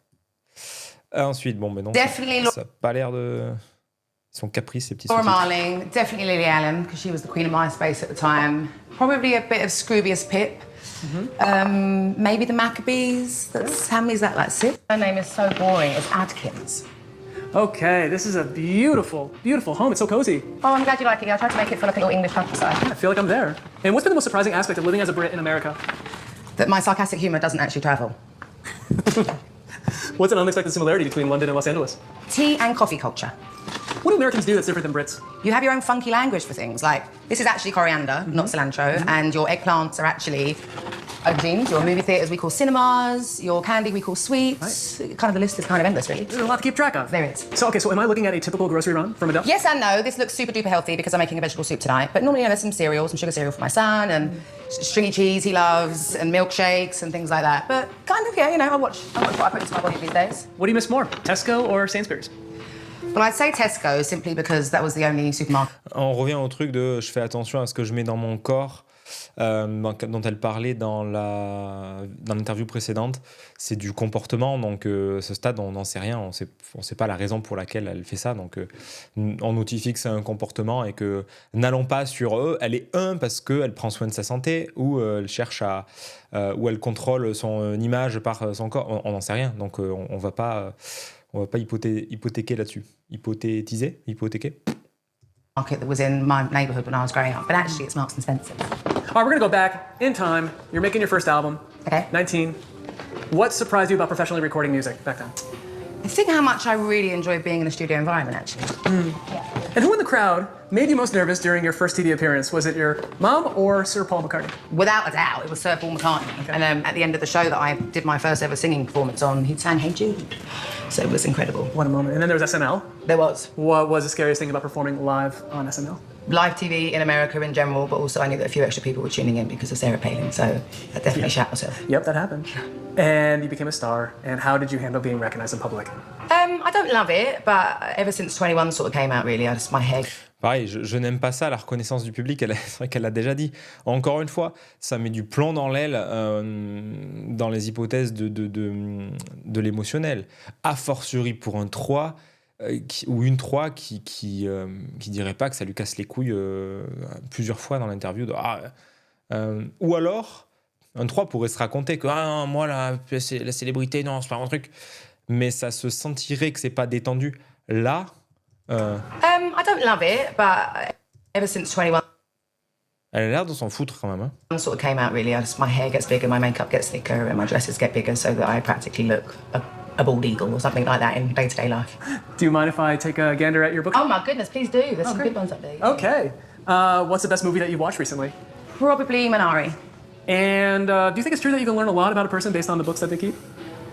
Ensuite, bon, mais non, ça n'a pas l'air de... Ils sont caprices, ces petits Laura sous-titres. Marling, definitely Lily Allen, because she was the queen of MySpace at the time. Probably a bit of Scroobius Pip. Maybe the Maccabees. How many is that, like 6? Her name is so boring. It's Adkins. Okay, this is a beautiful, beautiful home. It's so cozy. Oh, I'm glad you like it. I tried to make it feel like a little English countryside. I feel like I'm there. And what's been the most surprising aspect of living as a Brit in America? That my sarcastic humour doesn't actually travel. What's an unexpected similarity between London and Los Angeles? Tea and coffee culture. What do Americans do that's different than Brits? You have your own funky language for things. Like, this is actually coriander, not cilantro, and your eggplants are actually aubergines. Your movie theatres we call cinemas. Your candy we call sweets. Kind of the list is kind of endless, really. There's a lot to keep track of. There is. So am I looking at a typical grocery run from a dump? Yes and no. This looks super duper healthy because I'm making a vegetable soup tonight. But normally there's some cereal, some sugar cereal for my son, and stringy cheese he loves, and milkshakes and things like that. But kind of, yeah, I watch what I put into my body these days. What do you miss more, Tesco or Sainsbury's? Well, I'd say Tesco simply because that was the only supermarket. On revient au truc de je fais attention à ce que je mets dans mon corps, dont elle parlait dans l'interview précédente. C'est du comportement, donc à ce stade, on n'en sait rien. On sait pas la raison pour laquelle elle fait ça. Donc on notifie que c'est un comportement et que n'allons pas sur eux. Elle est parce qu'elle prend soin de sa santé ou elle cherche ou elle contrôle son image par son corps. On n'en sait rien. Donc on va pas hypothéquer là-dessus. hypothéqué. Market that was in my neighbourhood when I was growing up, but actually it's Marks and Spencer. All right, we're gonna go back in time. You're making your first album. Okay. 19. What surprised you about professionally recording music back then? I think how much I really enjoyed being in a studio environment, actually. And who in the crowd made you most nervous during your first TV appearance? Was it your mom or Sir Paul McCartney? Without a doubt, it was Sir Paul McCartney. Okay. And at the end of the show that I did my first ever singing performance on, he sang Hey Jude. So it was incredible. What a moment. And then there was SNL. There was What was the scariest thing about performing live on SNL? live TV in America in general, but also I knew that a few extra people were tuning in because of Sarah Palin, so I definitely shat myself. Yep, that happened. And you became a star. And how did you handle being recognized in public? I don't love it, but ever since 21 sort of came out, really, my head. Pareil, je n'aime pas ça, la reconnaissance du public, c'est vrai qu'elle l'a déjà dit. Encore une fois, ça met du plomb dans l'aile dans les hypothèses de l'émotionnel. A fortiori pour un 3 ou une 3 qui dirait pas que ça lui casse les couilles plusieurs fois dans l'interview. Ou alors, un 3 pourrait se raconter que moi, la célébrité, non, c'est pas mon truc. Mais ça se sentirait que c'est pas détendu. Là... I don't love it, but ever since 21 Elle a l'air de s'en foutre quand même. Hein. sort of came out, really, my hair gets bigger, my makeup gets thicker, and my dresses get bigger, so that I practically look a bald eagle or something like that in day-to-day life. Do you mind if I take a gander at your book? Oh my goodness, please do. There's some good ones up there. Okay. What's the best movie that you watched recently? Probably Minari. And do you think it's true that you can learn a lot about a person based on the books that they keep?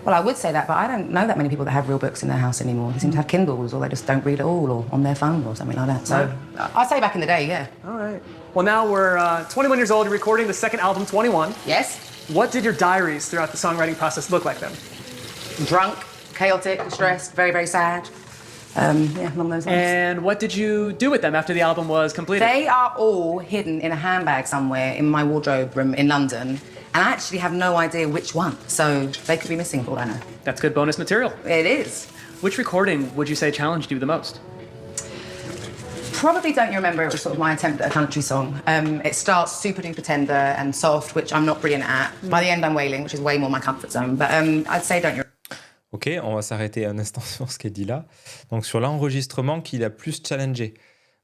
Well, I would say that, but I don't know that many people that have real books in their house anymore. They seem to have Kindles, or they just don't read at all, or on their phone, or something like that. So, I'd say back in the day, yeah. All right. Well, now we're 21 years old. You're recording the second album, 21. Yes? What did your diaries throughout the songwriting process look like then? Drunk, chaotic, stressed, very, very sad. Yeah, along those lines. And what did you do with them after the album was completed? They are all hidden in a handbag somewhere in my wardrobe room in London, and I actually have no idea which one, so they could be missing for all I know. That's good bonus material. It is. Which recording would you say challenged you the most? Probably Don't You Remember, it was sort of my attempt at a country song. It starts super duper tender and soft, which I'm not brilliant at. By the end I'm wailing, which is way more my comfort zone, but I'd say Don't You. Ok, on va s'arrêter un instant sur ce qu'elle dit là. Donc sur l'enregistrement qu'il a plus challengé.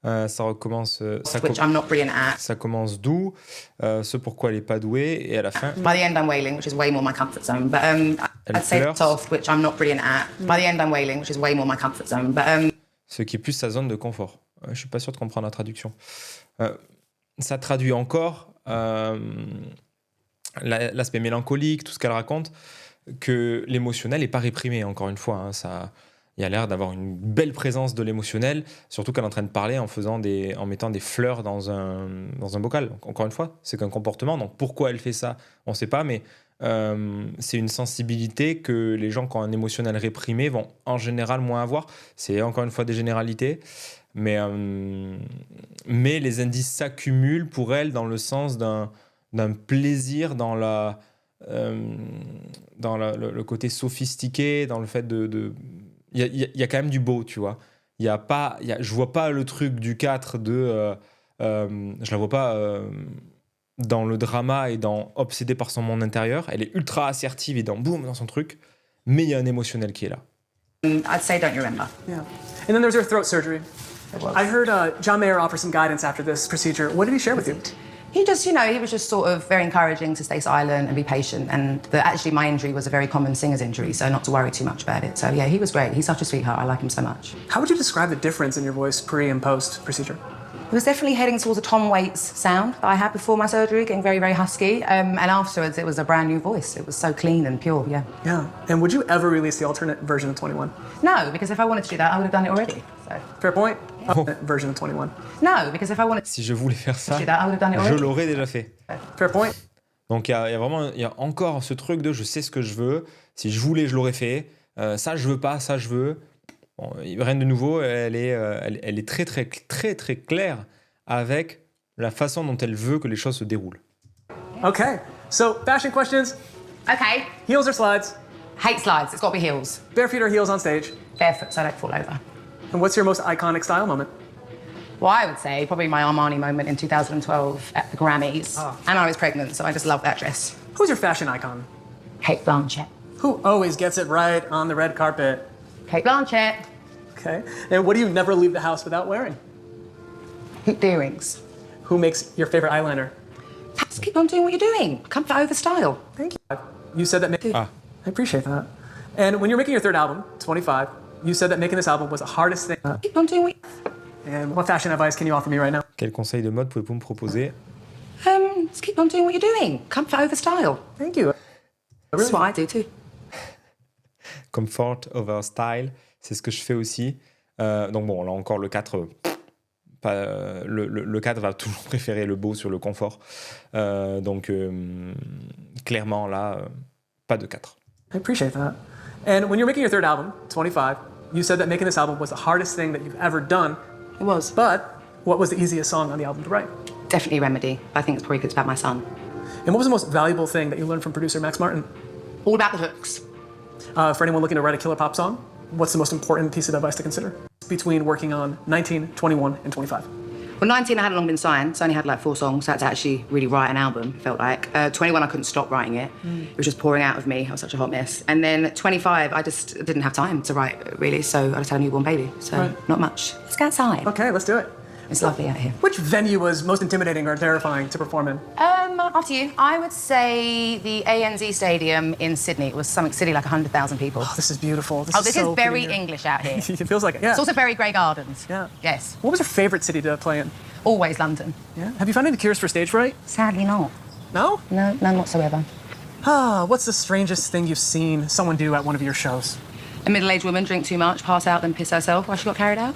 Ça recommence. Which I'm not brilliant at. Ça commence doux, ce pourquoi elle est pas douée, et à la fin. By the end I'm wailing, which is way more my comfort zone, but I'd say flirte. soft, which I'm not brilliant at. By the end I'm wailing, which is way more my comfort zone, but Ce qui est plus sa zone de confort. Je suis pas sûr de comprendre la traduction. Ça traduit encore l'aspect mélancolique, tout ce qu'elle raconte, que l'émotionnel n'est pas réprimé, encore une fois. Hein, il y a l'air d'avoir une belle présence de l'émotionnel, surtout qu'elle est en train de parler en mettant des fleurs dans un bocal. Donc, encore une fois, c'est qu'un comportement. Donc pourquoi elle fait ça, on ne sait pas, mais c'est une sensibilité que les gens qui ont un émotionnel réprimé vont en général moins avoir. C'est encore une fois des généralités. Mais les indices s'accumulent pour elle dans le sens d'un plaisir dans le côté sophistiqué, dans le fait de il y a quand même du beau, tu vois. Je vois pas le truc du 4 je la vois pas dans le drama et dans obsédée par son monde intérieur. Elle est ultra assertive et dans son truc, mais il y a un émotionnel qui est là. I'd say Don't You Remember. Yeah. And then there's your throat surgery. It was. I heard John Mayer offer some guidance after this procedure. What did he share with you? He just, he was just sort of very encouraging to stay silent and be patient, and that actually my injury was a very common singer's injury, so not to worry too much about it. So yeah, he was great. He's such a sweetheart. I like him so much. How would you describe the difference in your voice pre and post procedure? It was definitely heading towards a Tom Waits sound that I had before my surgery, getting very, very husky. And afterwards, it was a brand new voice. It was so clean and pure, yeah. Yeah. And would you ever release the alternate version of 21? No, because if I wanted to do that, I would have done it already. So. Fair point. Alternate version of 21. No, because if I wanted Si je voulais faire ça, to do that, I would have done it je already. l'aurais déjà fait. Fair point. Donc il y a encore ce truc de je sais ce que je veux. Si je voulais, je l'aurais fait. Ça je veux pas, ça je veux. Bon, rien de nouveau. Elle est très très très très claire avec la façon dont elle veut que les choses se déroulent. Okay. So, fashion questions. Okay. Heels or slides? Hate slides. It's got to be heels. Bare feet or heels on stage? Barefoot, so I don't fall over. And what's your most iconic style moment? Well, I would say probably my Armani moment in 2012 at the Grammys. Oh. And I was pregnant, so I just love that dress. Who's your fashion icon? Kate Blanchett. Who always gets it right on the red carpet? Kate Blanchett. Okay. And what do you never leave the house without wearing? Earrings. Who makes your favorite eyeliner? Just keep on doing what you're doing. Comfort over style. Thank you. You said that. Ah. I appreciate that. And when you're making your third album, 25, you said that making this album was the hardest thing. Keep on doing what. And what fashion advice can you offer me right now? Quel conseil de mode pouvez-vous me proposer? Just keep on doing what you're doing. Comfort over style. Thank you. That's what I do too. Comfort over style, c'est ce que je fais aussi. Donc bon, là encore, le 4, le 4 va toujours préférer le beau sur le confort. Donc clairement, là, pas de 4. I appreciate that. And when you're making your third album, 25, you said that making this album was the hardest thing that you've ever done. It was. But what was the easiest song on the album to write? Definitely Remedy. I think it's probably because it's about my son. And what was the most valuable thing that you learned from producer Max Martin? All about the hooks. For anyone looking to write a killer pop song, what's the most important piece of advice to consider between working on 19, 21, and 25? Well, 19 I hadn't long been signed, so I only had like 4 songs, so I had to actually really write an album, it felt like. 21 I couldn't stop writing it. It was just pouring out of me, I was such a hot mess. And then 25 I just didn't have time to write, really, so I just had a newborn baby, so not much. Let's go outside. Okay, let's do it. It's lovely out here. Which venue was most intimidating or terrifying to perform in? After you, I would say the ANZ Stadium in Sydney. It was something silly like 100,000 people. Oh, this is beautiful. This is so very pretty here. English out here. It feels like it, yeah. It's also very Grey Gardens. Yeah. Yes. What was your favorite city to play in? Always London. Yeah. Have you found any cures for stage fright? Sadly not. No? No, none whatsoever. What's the strangest thing you've seen someone do at one of your shows? A middle-aged woman drink too much, pass out, then piss herself while she got carried out.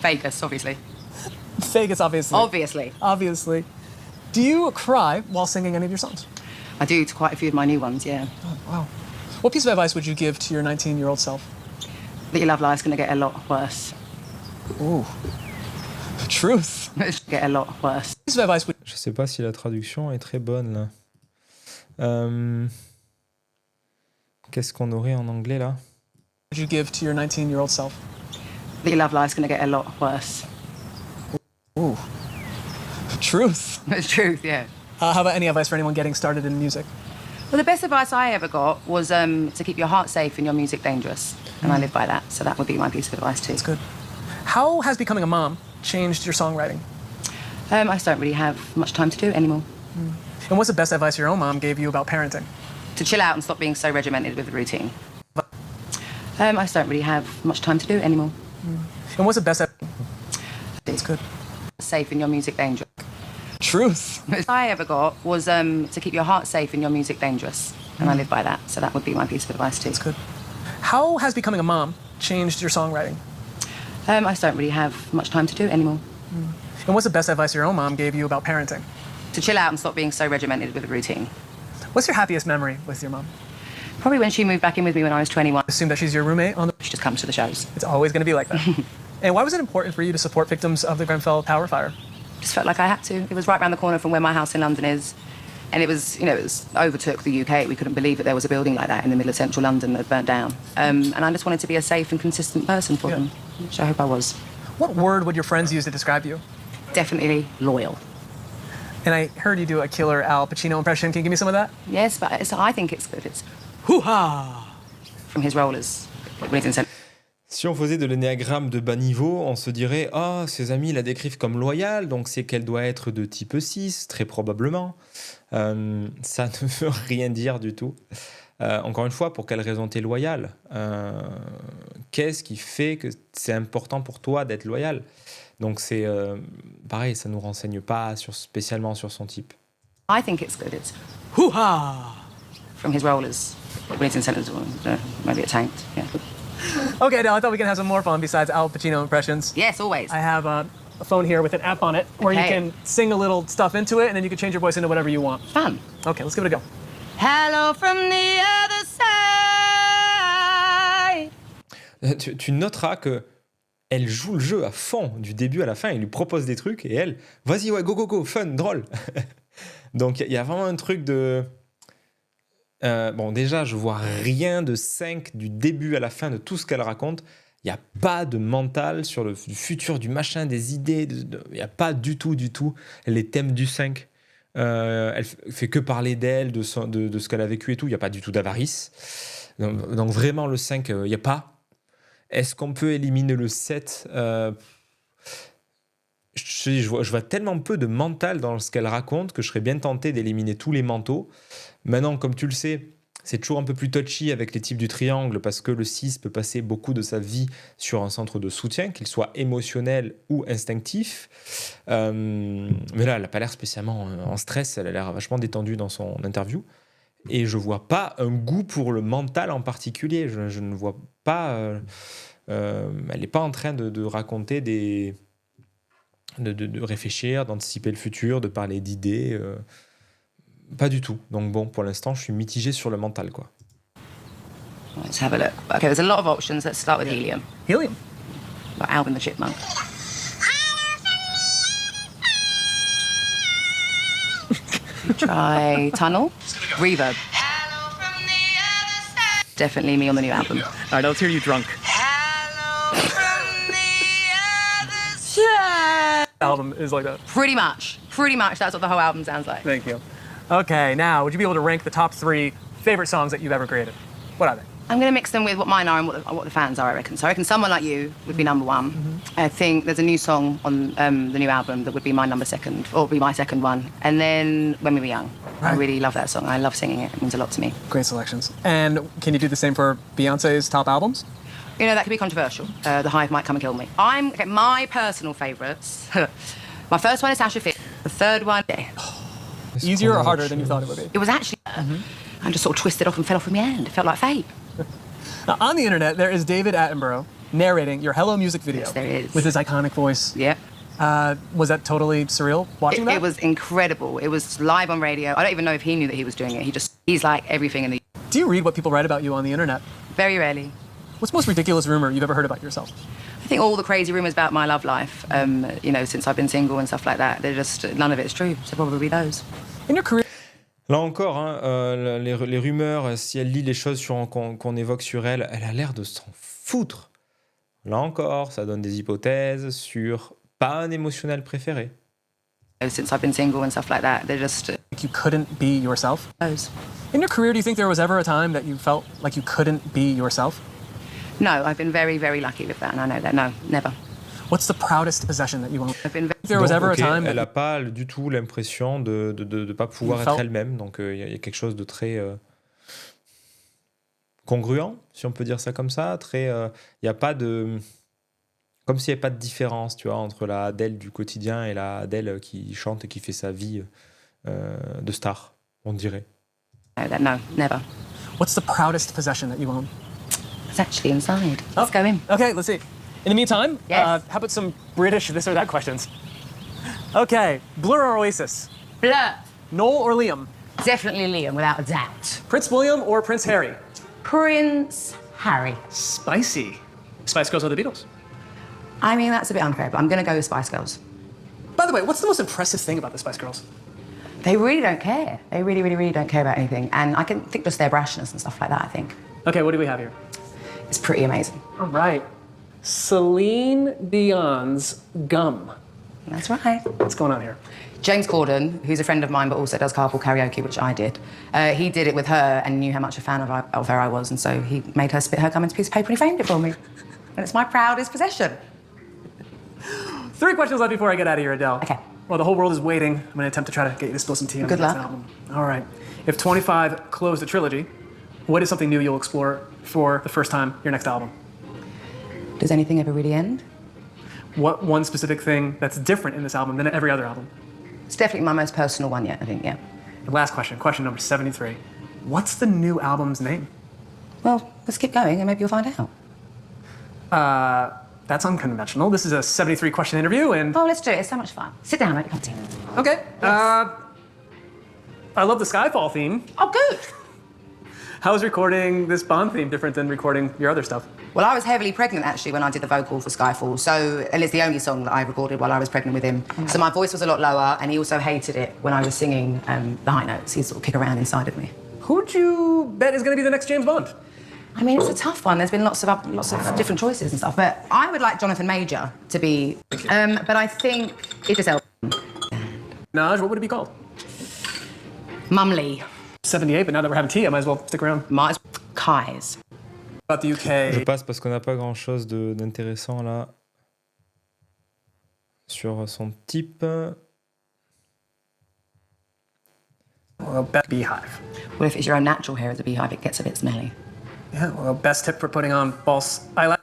Vegas, obviously. Vegas, obviously. Obviously. Obviously. Do you cry while singing any of your songs? I do to quite a few of my new ones, yeah. Oh, wow. What piece of advice would you give to your 19-year-old self? That your love life's going to get a lot worse. Ooh. Truth. It's gonna get a lot worse. Piece of advice would... Je sais pas si la traduction est très bonne là. Qu'est-ce qu'on aurait en anglais là? Would you give to your 19-year-old self? That your love life's going to get a lot worse. Ooh. Truth. It's truth, yeah. How about any advice for anyone getting started in music? Well, the best advice I ever got was to keep your heart safe and your music dangerous. And I live by that, so that would be my piece of advice too. That's good. How has becoming a mom changed your songwriting? I just don't really have much time to do it anymore. And what's the best advice your own mom gave you about parenting? To chill out and stop being so regimented with the routine. I just don't really have much time to do it anymore. And what's the best advice? That's good. Safe in your music dangerous. Truth. I ever got was to keep your heart safe and your music dangerous. And I live by that, so that would be my piece of advice too. That's good. How has becoming a mom changed your songwriting? I just don't really have much time to do it anymore. And what's the best advice your own mom gave you about parenting? To chill out and stop being so regimented with the routine. What's your happiest memory with your mom? Probably when she moved back in with me when I was 21. Assume that she's your roommate on the... She just comes to the shows. It's always going to be like that. And why was it important for you to support victims of the Grenfell Tower fire? Just felt like I had to. It was right around the corner from where my house in London is. And it was, it was overtook the UK. We couldn't believe that there was a building like that in the middle of central London that burnt down. And I just wanted to be a safe and consistent person for them, which I hope I was. What word would your friends use to describe you? Definitely loyal. And I heard you do a killer Al Pacino impression. Can you give me some of that? Yes, but I think it's good. It's Hoo-ha! from his rollers. When he's in Si on faisait de l'énéagramme de bas niveau, on se dirait « Ah, ses amis la décrivent comme loyale, donc c'est qu'elle doit être de type 6, très probablement. » Ça ne veut rien dire du tout. Encore une fois, pour quelle raison tu es loyal? Qu'est-ce qui fait que c'est important pour toi d'être loyal? Donc c'est pareil, ça ne nous renseigne pas spécialement sur son type. I think it's good. It's Hoo-ha! from his rollers. When he's in centre, maybe a tanked, yeah. Okay, now I thought we could have some more fun besides Al Pacino impressions. Yes, always. I have a phone here with an app on it where you Okay. can sing a little stuff into it and then you can change your voice into whatever you want. Fun. Okay, let's give it a go. Hello from the other side. Tu noteras que elle joue le jeu à fond, du début à la fin. Il lui propose des trucs et elle, vas-y, ouais, go, go, go, fun, drôle. Donc il y a vraiment un truc de... bon, déjà, je vois rien de 5 du début à la fin de tout ce qu'elle raconte. Il n'y a pas de mental sur le futur du machin, des idées. Il n'y a pas du tout les thèmes du 5. Elle fait que parler d'elle, de ce qu'elle a vécu et tout. Il n'y a pas du tout d'avarice. Donc vraiment, le 5, il n'y a pas. Est-ce qu'on peut éliminer le 7 je vois tellement peu de mental dans ce qu'elle raconte que je serais bien tenté d'éliminer tous les manteaux. Maintenant, comme tu le sais, c'est toujours un peu plus touchy avec les types du triangle parce que le 6 peut passer beaucoup de sa vie sur un centre de soutien, qu'il soit émotionnel ou instinctif. Mais là, elle n'a pas l'air spécialement en stress, elle a l'air vachement détendue dans son interview. Et je vois pas un goût pour le mental en particulier. Je ne vois pas... elle n'est pas en train de raconter des... De réfléchir, d'anticiper le futur, de parler d'idées. Pas du tout. Donc bon, pour l'instant, je suis mitigé sur le mental, quoi. Let's have a look. Okay, there's a lot of options. Let's start with Helium. Helium. Like Alvin the Chipmunk. Try Tunnel. Reverb. Definitely me on the new album. All right, let's hear you drunk. Album is like that. Pretty much. That's what the whole album sounds like. Thank you. Okay, now, would you be able to rank the top 3 favorite songs that you've ever created? What are they? I'm going to mix them with what mine are and what the fans are, I reckon. So I reckon Someone Like You would be number 1. Mm-hmm. I think there's a new song on the new album that would be my number 2nd, or be my second one. And then When We Were Young. Right. I really love that song. I love singing it. It means a lot to me. Great selections. And can you do the same for Beyonce's top albums? You know, that could be controversial. The Hive might come and kill me. My personal favourites. My first one is Sasha Fierce. The third one... Easier or harder than you thought it would be? It was actually... I just sort of twisted off and fell off from my hand. It felt like fate. Now, on the internet, there is David Attenborough narrating your Hello Music video. Yes, there is. With his iconic voice. Yeah. Was that totally surreal watching that? It was incredible. It was live on radio. I don't even know if he knew that he was doing it. He's like everything in the... Do you read what people write about you on the internet? Very rarely. What's the most ridiculous rumor you've ever heard about yourself? I think all the crazy rumours about my love life, you know, since I've been single and stuff like that, none of it's true. So probably those. In your career... Là encore, hein, les rumeurs, si elle lit les choses qu'on évoque sur elle, elle a l'air de s'en foutre. Là encore, ça donne des hypothèses sur pas un émotionnel préféré. Since I've been single and stuff like that, Like you couldn't be yourself? Those. In your career, do you think there was ever a time that you felt like you couldn't be yourself? No, I've been very, very lucky with that, and I know that. No, never. What's the proudest possession that you own? There was ever a time. Elle n'a pas du tout l'impression de pas pouvoir être elle-même. Donc il y a quelque chose de très congruent, si on peut dire ça comme ça. Très, il y a pas de, comme s'il n'y avait pas de différence, tu vois, entre la Adèle du quotidien et la Adèle qui chante et qui fait sa vie de star, on dirait. No, never. What's the proudest possession that you own? It's actually inside. Let's go in. Okay, let's see. In the meantime, yes. How about some British this or that questions? Okay, Blur or Oasis? Blur. Noel or Liam? Definitely Liam, without a doubt. Prince William or Prince Harry? Prince Harry. Spicy. Spice Girls or the Beatles? I mean, that's a bit unfair, but I'm going to go with Spice Girls. By the way, what's the most impressive thing about the Spice Girls? They really don't care. They really, really, really don't care about anything. And I can think just their brashness and stuff like that, I think. Okay, what do we have here? It's pretty amazing. All right. Celine Dion's Gum. That's right. What's going on here? James Corden, who's a friend of mine but also does carpool karaoke, which I did, he did it with her and knew how much a fan of her I was, and so he made her spit her gum into a piece of paper and he framed it for me. And it's my proudest possession. 3 questions left before I get out of here, Adele. Okay. Well, the whole world is waiting. I'm going to attempt to try to get you to spill some tea on Good the next luck. album. All right. If 25 closed the trilogy, what is something new you'll explore for the first time your next album? Does anything ever really end? What one specific thing that's different in this album than every other album? It's definitely my most personal one yet, I think, yeah. The last question number 73. What's the new album's name? Well, let's keep going and maybe you'll find out. That's unconventional. This is a 73-question interview, and... Oh, let's do it. It's so much fun. Sit down, make a cup of tea. Okay. Yes. I love the Skyfall theme. Oh, good. How is recording this Bond theme different than recording your other stuff? Well, I was heavily pregnant, actually, when I did the vocal for Skyfall. So, and it's the only song that I recorded while I was pregnant with him. Mm-hmm. So my voice was a lot lower, and he also hated it when I was singing the high notes. He'd sort of kick around inside of me. Who'd you bet is going to be the next James Bond? I mean, it's a tough one. There's been lots of different choices and stuff. But I would like Jonathan Major to be... but I think Idris Elba. Naj, what would it be called? Mumley. 78, but now that we're having tea, I might as well stick around. Kai's. About the Je UK, passe parce qu'on n'a pas grand-chose d'intéressant là sur son type. beehive. Well, if it's your own natural hair as a beehive, it gets a bit smelly. Yeah, well, best tip for putting on false eyelash.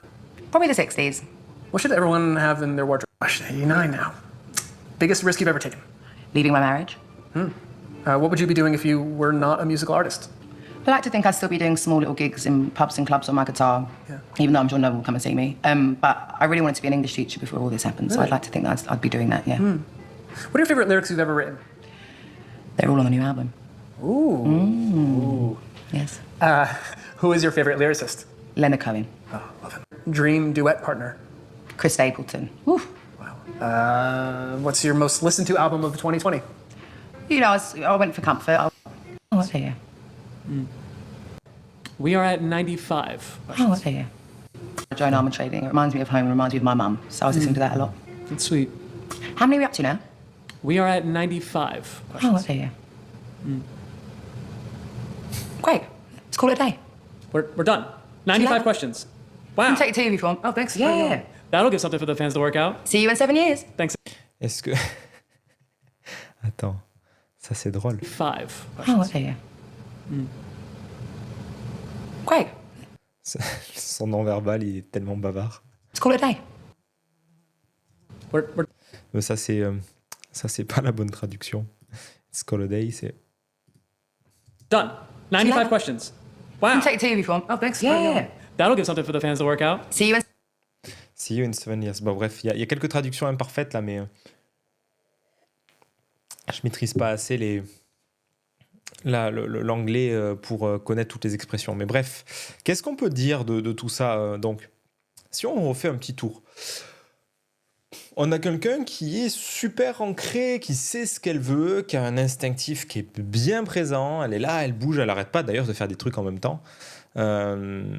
Probably the 60s. What should everyone have in their wardrobe? Gosh, 89 now. Biggest risk you've ever taken? Leaving my marriage. What would you be doing if you were not a musical artist? I like to think I'd still be doing small little gigs in pubs and clubs on my guitar, Yeah. even though I'm sure no one will come and see me. But I really wanted to be an English teacher before all this happened, so I'd like to think that I'd be doing that, yeah. What are your favorite lyrics you've ever written? They're all on the new album. Ooh. Yes. Who is your favorite lyricist? Leonard Cohen. Oh, love him. Dream duet partner? Chris Stapleton. Woo. What's your most listened to album of 2020? You know, I went for comfort. Oh, what are you? We are at 95. Oh, what are you? Joan Almond Trading. It reminds me of home, it reminds me of my mum. So I was listening to that a lot. That's sweet. How many are we up to now? We are at 95. Oh, what are you? Great. Let's call it a day. We're done. 95 later. questions. You Wow. can take it to you if you want. Oh, thanks. Yeah. That'll give something for the fans to work out. See you in 7 years. Thanks. Est-ce que. Attends, ça c'est drôle. 5. Oh, what are you? Great. Son non-verbal, il est tellement bavard. Let's call it a day. We're Mais ça, c'est pas la bonne traduction. Holiday, c'est. done. 95 later. questions. You Wow. can take it to you if you want. Oh, thanks. Yeah. That'll give something for the fans to work out. See you in See you in 7 years. Bon, bref, il y a quelques traductions imparfaites là, mais je maîtrise pas assez l'anglais pour connaître toutes les expressions. Mais bref, qu'est-ce qu'on peut dire de tout ça donc, si on refait un petit tour, on a quelqu'un qui est super ancré, qui sait ce qu'elle veut, qui a un instinctif qui est bien présent. Elle est là, elle bouge, elle n'arrête pas d'ailleurs de faire des trucs en même temps. Elle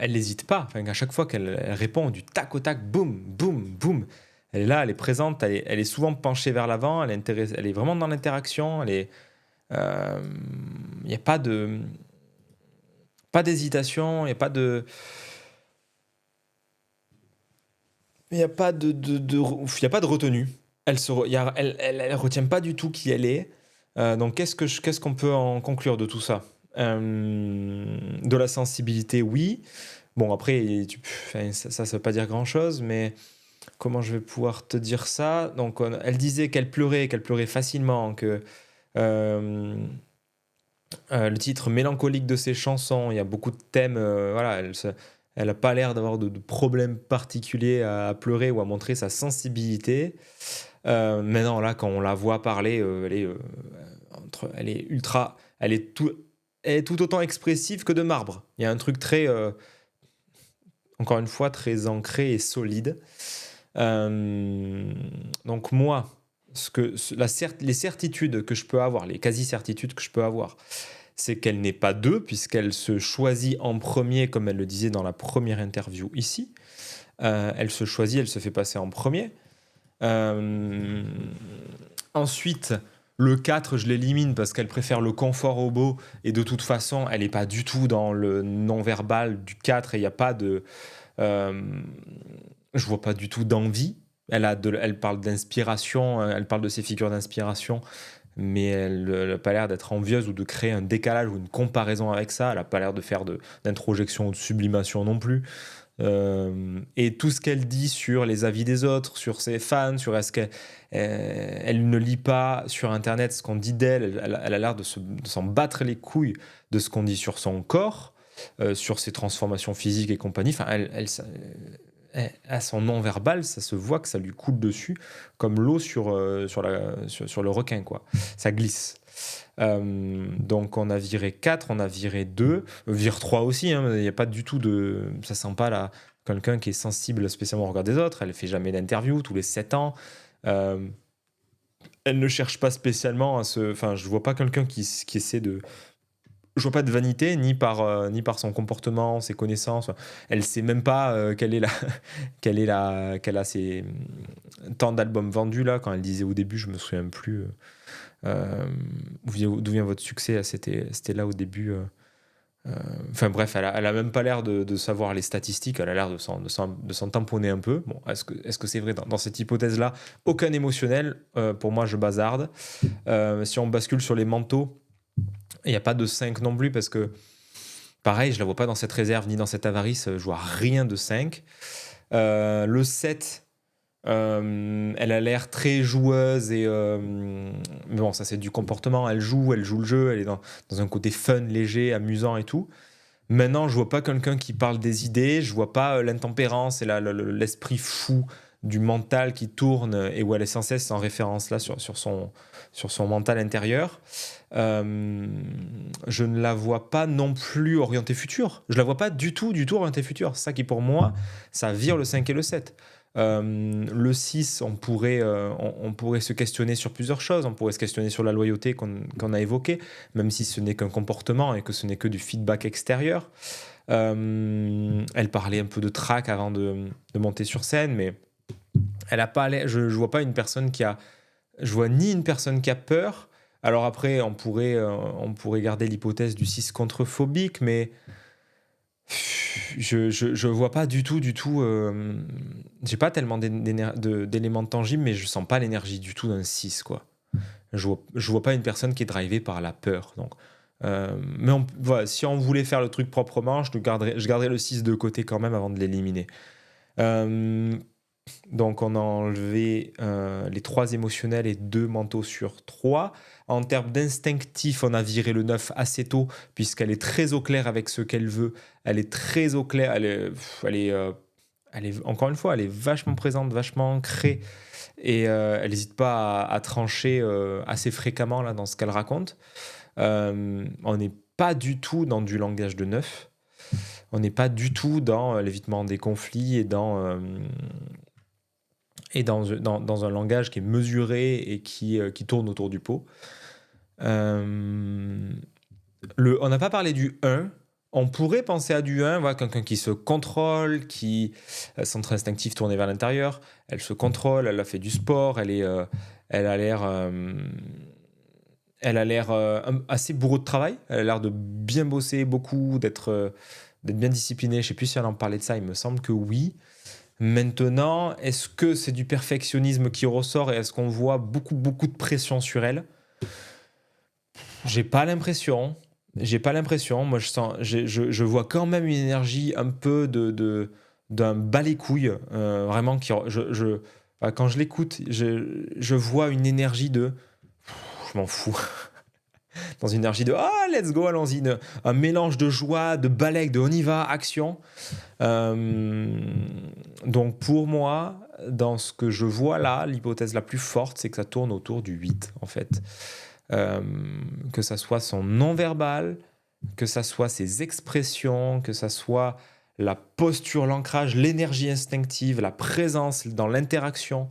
n'hésite pas. Enfin, à chaque fois qu'elle répond du tac au tac, boum, boum, boum. Elle est là, elle est présente, elle est souvent penchée vers l'avant, elle est vraiment dans l'interaction. Il n'y a pas d'hésitation, il n'y a pas de... Il n'y a pas de retenue. Elle retient pas du tout qui elle est. Donc qu'est-ce qu'on peut en conclure de tout ça ? De la sensibilité, oui. Bon, après, ça veut pas dire grand-chose, mais comment je vais pouvoir te dire ça ? Donc, elle disait qu'elle pleurait facilement, que le titre mélancolique de ses chansons, il y a beaucoup de thèmes, voilà, elle n'a pas l'air d'avoir de problème particulier à pleurer ou à montrer sa sensibilité. Maintenant, là, quand on la voit parler, elle est tout autant expressive que de marbre. Il y a un truc très, encore une fois, très ancré et solide. Donc moi, les certitudes que je peux avoir, les quasi-certitudes que je peux avoir, c'est qu'elle n'est pas deux, puisqu'elle se choisit en premier, comme elle le disait dans la première interview ici. Elle se choisit, elle se fait passer en premier. Ensuite, le 4, je l'élimine parce qu'elle préfère le confort au beau, et de toute façon, elle n'est pas du tout dans le non-verbal du 4, et il n'y a pas de... je vois pas du tout d'envie. Elle parle d'inspiration, elle parle de ses figures d'inspiration, mais elle n'a pas l'air d'être envieuse ou de créer un décalage ou une comparaison avec ça. Elle n'a pas l'air de faire d'introjection ou de sublimation non plus. Et tout ce qu'elle dit sur les avis des autres, sur ses fans, sur est-ce qu'elle elle ne lit pas sur Internet ce qu'on dit d'elle, elle a l'air de s'en battre les couilles de ce qu'on dit sur son corps, sur ses transformations physiques et compagnie. Enfin, à son non-verbal, ça se voit que ça lui coule dessus comme l'eau sur le requin, quoi. Ça glisse. Donc on a viré 4, on a viré 2, vire 3 aussi, hein, il n'y a pas du tout de... Ça sent pas là, quelqu'un qui est sensible spécialement au regard des autres, elle fait jamais d'interview, tous les 7 ans. Elle ne cherche pas spécialement à se... Enfin, je vois pas quelqu'un qui essaie de... Je vois pas de vanité, ni par son comportement, ses connaissances. Elle sait même pas qu'elle a ses tant d'albums vendus là. Quand elle disait au début, je me souviens plus d'où vient votre succès. C'était là au début. Enfin bref, elle a même pas l'air de savoir les statistiques, elle a l'air de s'en tamponner un peu. Bon, est-ce que c'est vrai dans cette hypothèse-là? Aucun émotionnel, pour moi je bazarde. Si on bascule sur les manteaux, il n'y a pas de 5 non plus parce que, pareil, je la vois pas dans cette réserve ni dans cette avarice, je vois rien de 5. Le 7, elle a l'air très joueuse mais bon, ça c'est du comportement, elle joue le jeu, elle est dans un côté fun, léger, amusant et tout. Maintenant, je vois pas quelqu'un qui parle des idées, je vois pas l'intempérance et l'esprit fou du mental qui tourne et où elle est sans cesse en référence là sur son mental intérieur. Je ne la vois pas non plus orientée futur. Je la vois pas du tout orientée futur. C'est ça qui, pour moi, ça vire le 5 et le 7. Le 6, on pourrait se questionner sur plusieurs choses. On pourrait se questionner sur la loyauté qu'on a évoquée, même si ce n'est qu'un comportement et que ce n'est que du feedback extérieur. Elle parlait un peu de trac avant de monter sur scène, mais elle a pas l'air, je vois pas une personne je vois ni une personne qui a peur. Alors après, on pourrait garder l'hypothèse du 6 contre-phobique, mais je vois pas du tout. J'ai pas tellement d'éléments tangibles, mais je sens pas l'énergie du tout d'un 6, quoi. Je vois pas une personne qui est drivée par la peur. Donc, mais voilà, si on voulait faire le truc proprement, je garderais le 6 de côté quand même avant de l'éliminer. Donc on a enlevé les 3 émotionnels et 2 mentaux sur 3. En termes d'instinctif, on a viré le 9 assez tôt, puisqu'elle est très au clair avec ce qu'elle veut. Elle est très au clair, encore une fois, elle est vachement présente, vachement ancrée, et elle n'hésite pas à trancher assez fréquemment là, dans ce qu'elle raconte. On n'est pas du tout dans du langage de 9. On n'est pas du tout dans l'évitement des conflits et dans un langage qui est mesuré et qui tourne autour du pot. On n'a pas parlé du 1. On pourrait penser à du 1, voilà, quelqu'un qui se contrôle, qui centre instinctif tourné vers l'intérieur. Elle se contrôle, elle a fait du sport, elle a l'air assez bourreau de travail. Elle a l'air de bien bosser beaucoup, d'être bien disciplinée. Je ne sais plus si elle en parlait de ça, il me semble que oui. Maintenant, est-ce que c'est du perfectionnisme qui ressort et est-ce qu'on voit beaucoup de pression sur elle? J'ai pas l'impression. Moi, je vois quand même une énergie un peu d'un bas les couilles, vraiment. Quand je l'écoute, je vois une énergie de je m'en fous. Dans une énergie de let's go, allons-y, un mélange de joie, de balèque, de on y va, action. Donc pour moi, dans ce que je vois là, l'hypothèse la plus forte, c'est que ça tourne autour du 8 en fait. Que ça soit son non-verbal, que ça soit ses expressions, que ça soit la posture, l'ancrage, l'énergie instinctive, la présence dans l'interaction.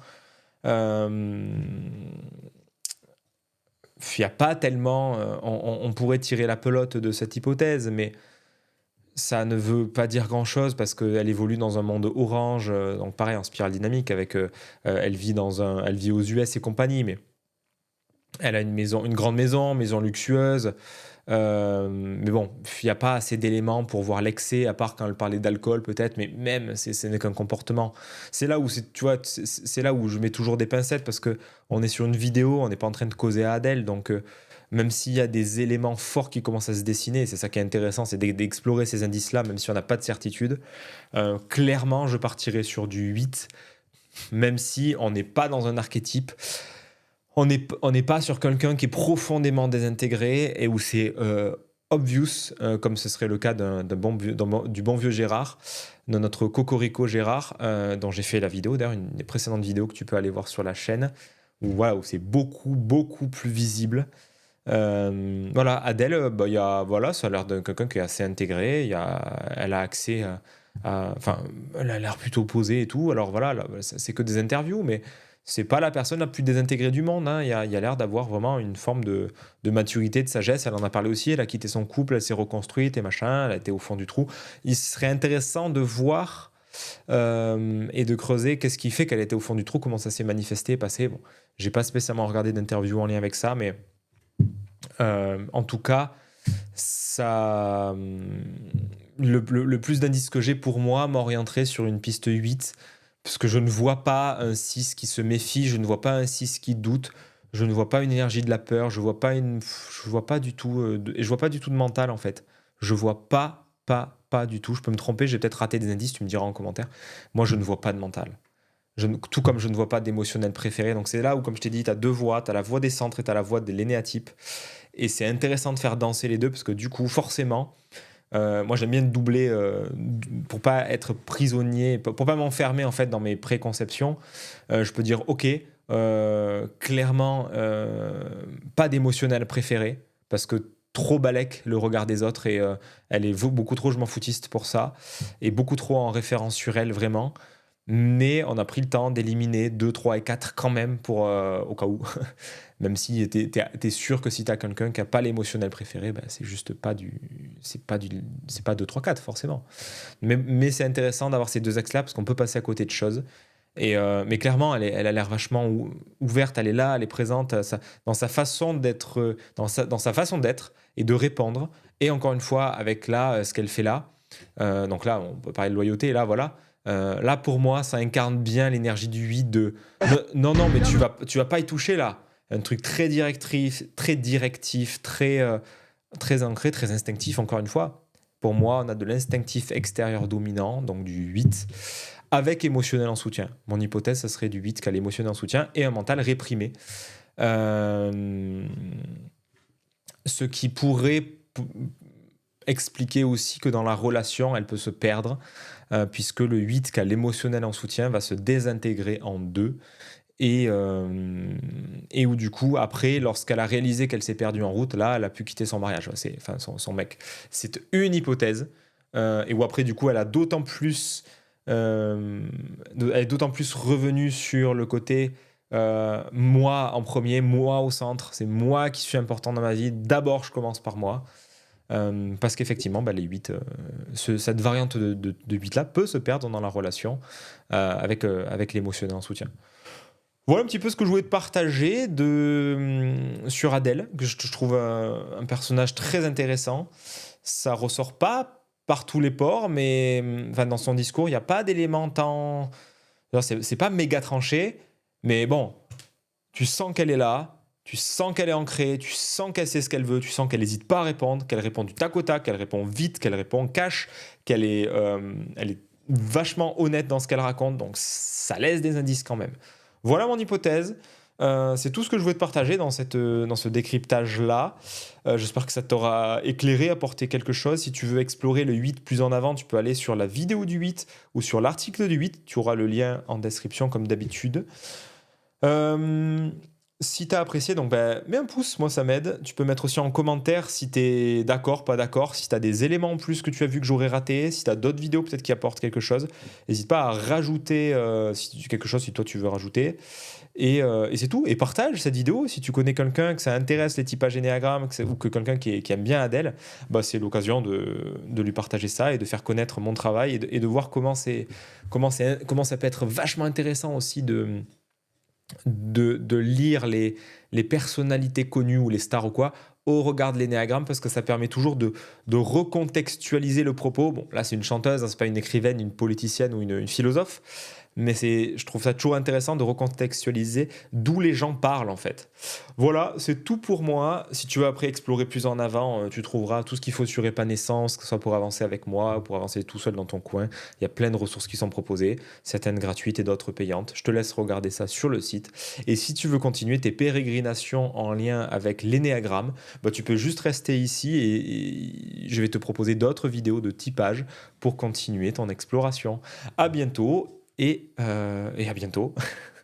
Il n'y a pas tellement... on pourrait tirer la pelote de cette hypothèse, mais ça ne veut pas dire grand-chose parce qu'elle évolue dans un monde orange, donc pareil, en spirale dynamique, avec, elle vit aux US et compagnie, mais elle a une grande maison luxueuse, mais bon, il n'y a pas assez d'éléments pour voir l'excès, à part quand elle parlait d'alcool peut-être, mais même, ce n'est qu'un comportement. C'est là où c'est là où je mets toujours des pincettes parce qu'on est sur une vidéo, on n'est pas en train de causer à Adèle, donc même s'il y a des éléments forts qui commencent à se dessiner, c'est ça qui est intéressant, c'est d'explorer ces indices-là, même si on n'a pas de certitude. Clairement, je partirais sur du 8, même si on n'est pas dans un archétype. On n'est pas sur quelqu'un qui est profondément désintégré et où c'est obvious, comme ce serait le cas du bon vieux Gérard, de notre cocorico Gérard, dont j'ai fait la vidéo, d'ailleurs une des précédentes vidéos que tu peux aller voir sur la chaîne, où c'est beaucoup plus visible. Voilà, Adèle, ça a l'air de quelqu'un qui est assez intégré, elle a accès elle a l'air plutôt posée et tout, alors voilà, là, c'est que des interviews, mais c'est pas la personne la plus désintégrée du monde, hein. Il y a l'air d'avoir vraiment une forme de maturité, de sagesse. Elle en a parlé aussi, elle a quitté son couple, elle s'est reconstruite et machin, elle a été au fond du trou. Il serait intéressant de voir et de creuser qu'est-ce qui fait qu'elle était au fond du trou, comment ça s'est manifesté, passé. Bon, j'ai pas spécialement regardé d'interview en lien avec ça, mais en tout cas, ça, le plus d'indices que j'ai pour moi m'orienterait sur une piste 8, parce que je ne vois pas un 6 qui se méfie, je ne vois pas un 6 qui doute, je ne vois pas une énergie de la peur, je vois pas du tout, et je vois pas du tout de mental en fait. Je vois pas du tout. Je peux me tromper, j'ai peut-être raté des indices, tu me diras en commentaire. Moi, je ne vois pas de mental. Tout comme je ne vois pas d'émotionnel préféré. Donc c'est là où, comme je t'ai dit, tu as deux voix, tu as la voix des centres et tu as la voix de l'énéatype. Et c'est intéressant de faire danser les deux parce que du coup, forcément, moi j'aime bien doubler pour pas être prisonnier, pour pas m'enfermer en fait dans mes préconceptions. Je peux dire ok, clairement, pas d'émotionnel préféré parce que trop balèque le regard des autres et elle est beaucoup trop je m'en foutiste pour ça et beaucoup trop en référence sur elle vraiment. Mais on a pris le temps d'éliminer 2, 3 et 4 quand même pour, au cas où. Même si t'es sûr que si t'as quelqu'un qui n'a pas l'émotionnel préféré, ben, c'est juste pas du. C'est pas 2, 3, 4 forcément. Mais c'est intéressant d'avoir ces deux axes-là parce qu'on peut passer à côté de choses. Mais clairement, elle a l'air vachement ouverte, elle est là, elle est présente dans sa façon d'être, dans sa façon d'être et de répondre. Et encore une fois, avec là, ce qu'elle fait là. Donc là, on peut parler de loyauté, là, voilà. Là, pour moi, ça incarne bien l'énergie du 8 de non, mais tu vas pas y toucher là. Un truc très directif, très ancré, très instinctif, encore une fois. Pour moi, on a de l'instinctif extérieur dominant, donc du 8, avec émotionnel en soutien. Mon hypothèse, ça serait du 8 qui a l'émotionnel en soutien et un mental réprimé. Ce qui pourrait expliquer aussi que dans la relation, elle peut se perdre, puisque le 8 qui a l'émotionnel en soutien va se désintégrer en deux, et où du coup, après, lorsqu'elle a réalisé qu'elle s'est perdue en route, là, elle a pu quitter son mariage, enfin son mec. C'est une hypothèse, et où après, du coup, elle est d'autant plus revenue sur le côté moi en premier, moi au centre, c'est moi qui suis important dans ma vie, d'abord je commence par moi. Parce qu'effectivement, les 8, cette variante de 8 là peut se perdre dans la relation avec l'émotionnel en soutien. Voilà un petit peu ce que je voulais te partager sur Adèle, que je trouve un personnage très intéressant. Ça ressort pas par tous les pores, mais dans son discours, il n'y a pas d'éléments tant... C'est pas méga tranché, mais bon, tu sens qu'elle est là. Tu sens qu'elle est ancrée, tu sens qu'elle sait ce qu'elle veut, tu sens qu'elle n'hésite pas à répondre, qu'elle répond du tac au tac, qu'elle répond vite, qu'elle répond cash, elle est vachement honnête dans ce qu'elle raconte, donc ça laisse des indices quand même. Voilà mon hypothèse. C'est tout ce que je voulais te partager dans ce décryptage-là. J'espère que ça t'aura éclairé, apporté quelque chose. Si tu veux explorer le 8 plus en avant, tu peux aller sur la vidéo du 8 ou sur l'article du 8. Tu auras le lien en description comme d'habitude. Si tu as apprécié, donc mets un pouce, moi ça m'aide. Tu peux mettre aussi en commentaire si tu es d'accord, pas d'accord, si tu as des éléments en plus que tu as vu que j'aurais raté, si tu as d'autres vidéos peut-être qui apportent quelque chose. N'hésite pas à rajouter quelque chose si toi tu veux rajouter. Et c'est tout. Et partage cette vidéo si tu connais quelqu'un que ça intéresse les typages énéagrammes ou que quelqu'un qui aime bien Adèle, c'est l'occasion de lui partager ça et de faire connaître mon travail et de voir comment ça peut être vachement intéressant aussi de lire les personnalités connues ou les stars ou quoi au regard de l'énéagramme, parce que ça permet toujours de recontextualiser le propos. Bon, là c'est une chanteuse, c'est pas une écrivaine, une politicienne ou une philosophe, mais je trouve ça toujours intéressant de recontextualiser d'où les gens parlent en fait. Voilà, c'est tout pour moi. Si tu veux après explorer plus en avant, tu trouveras tout ce qu'il faut sur Épanescence, que ce soit pour avancer avec moi ou pour avancer tout seul dans ton coin. Il y a plein de ressources qui sont proposées, certaines gratuites et d'autres payantes. Je te laisse regarder ça sur le site. Et si tu veux continuer tes pérégrinations en lien avec l'énéagramme, tu peux juste rester ici et je vais te proposer d'autres vidéos de typage pour continuer ton exploration. À bientôt et à bientôt.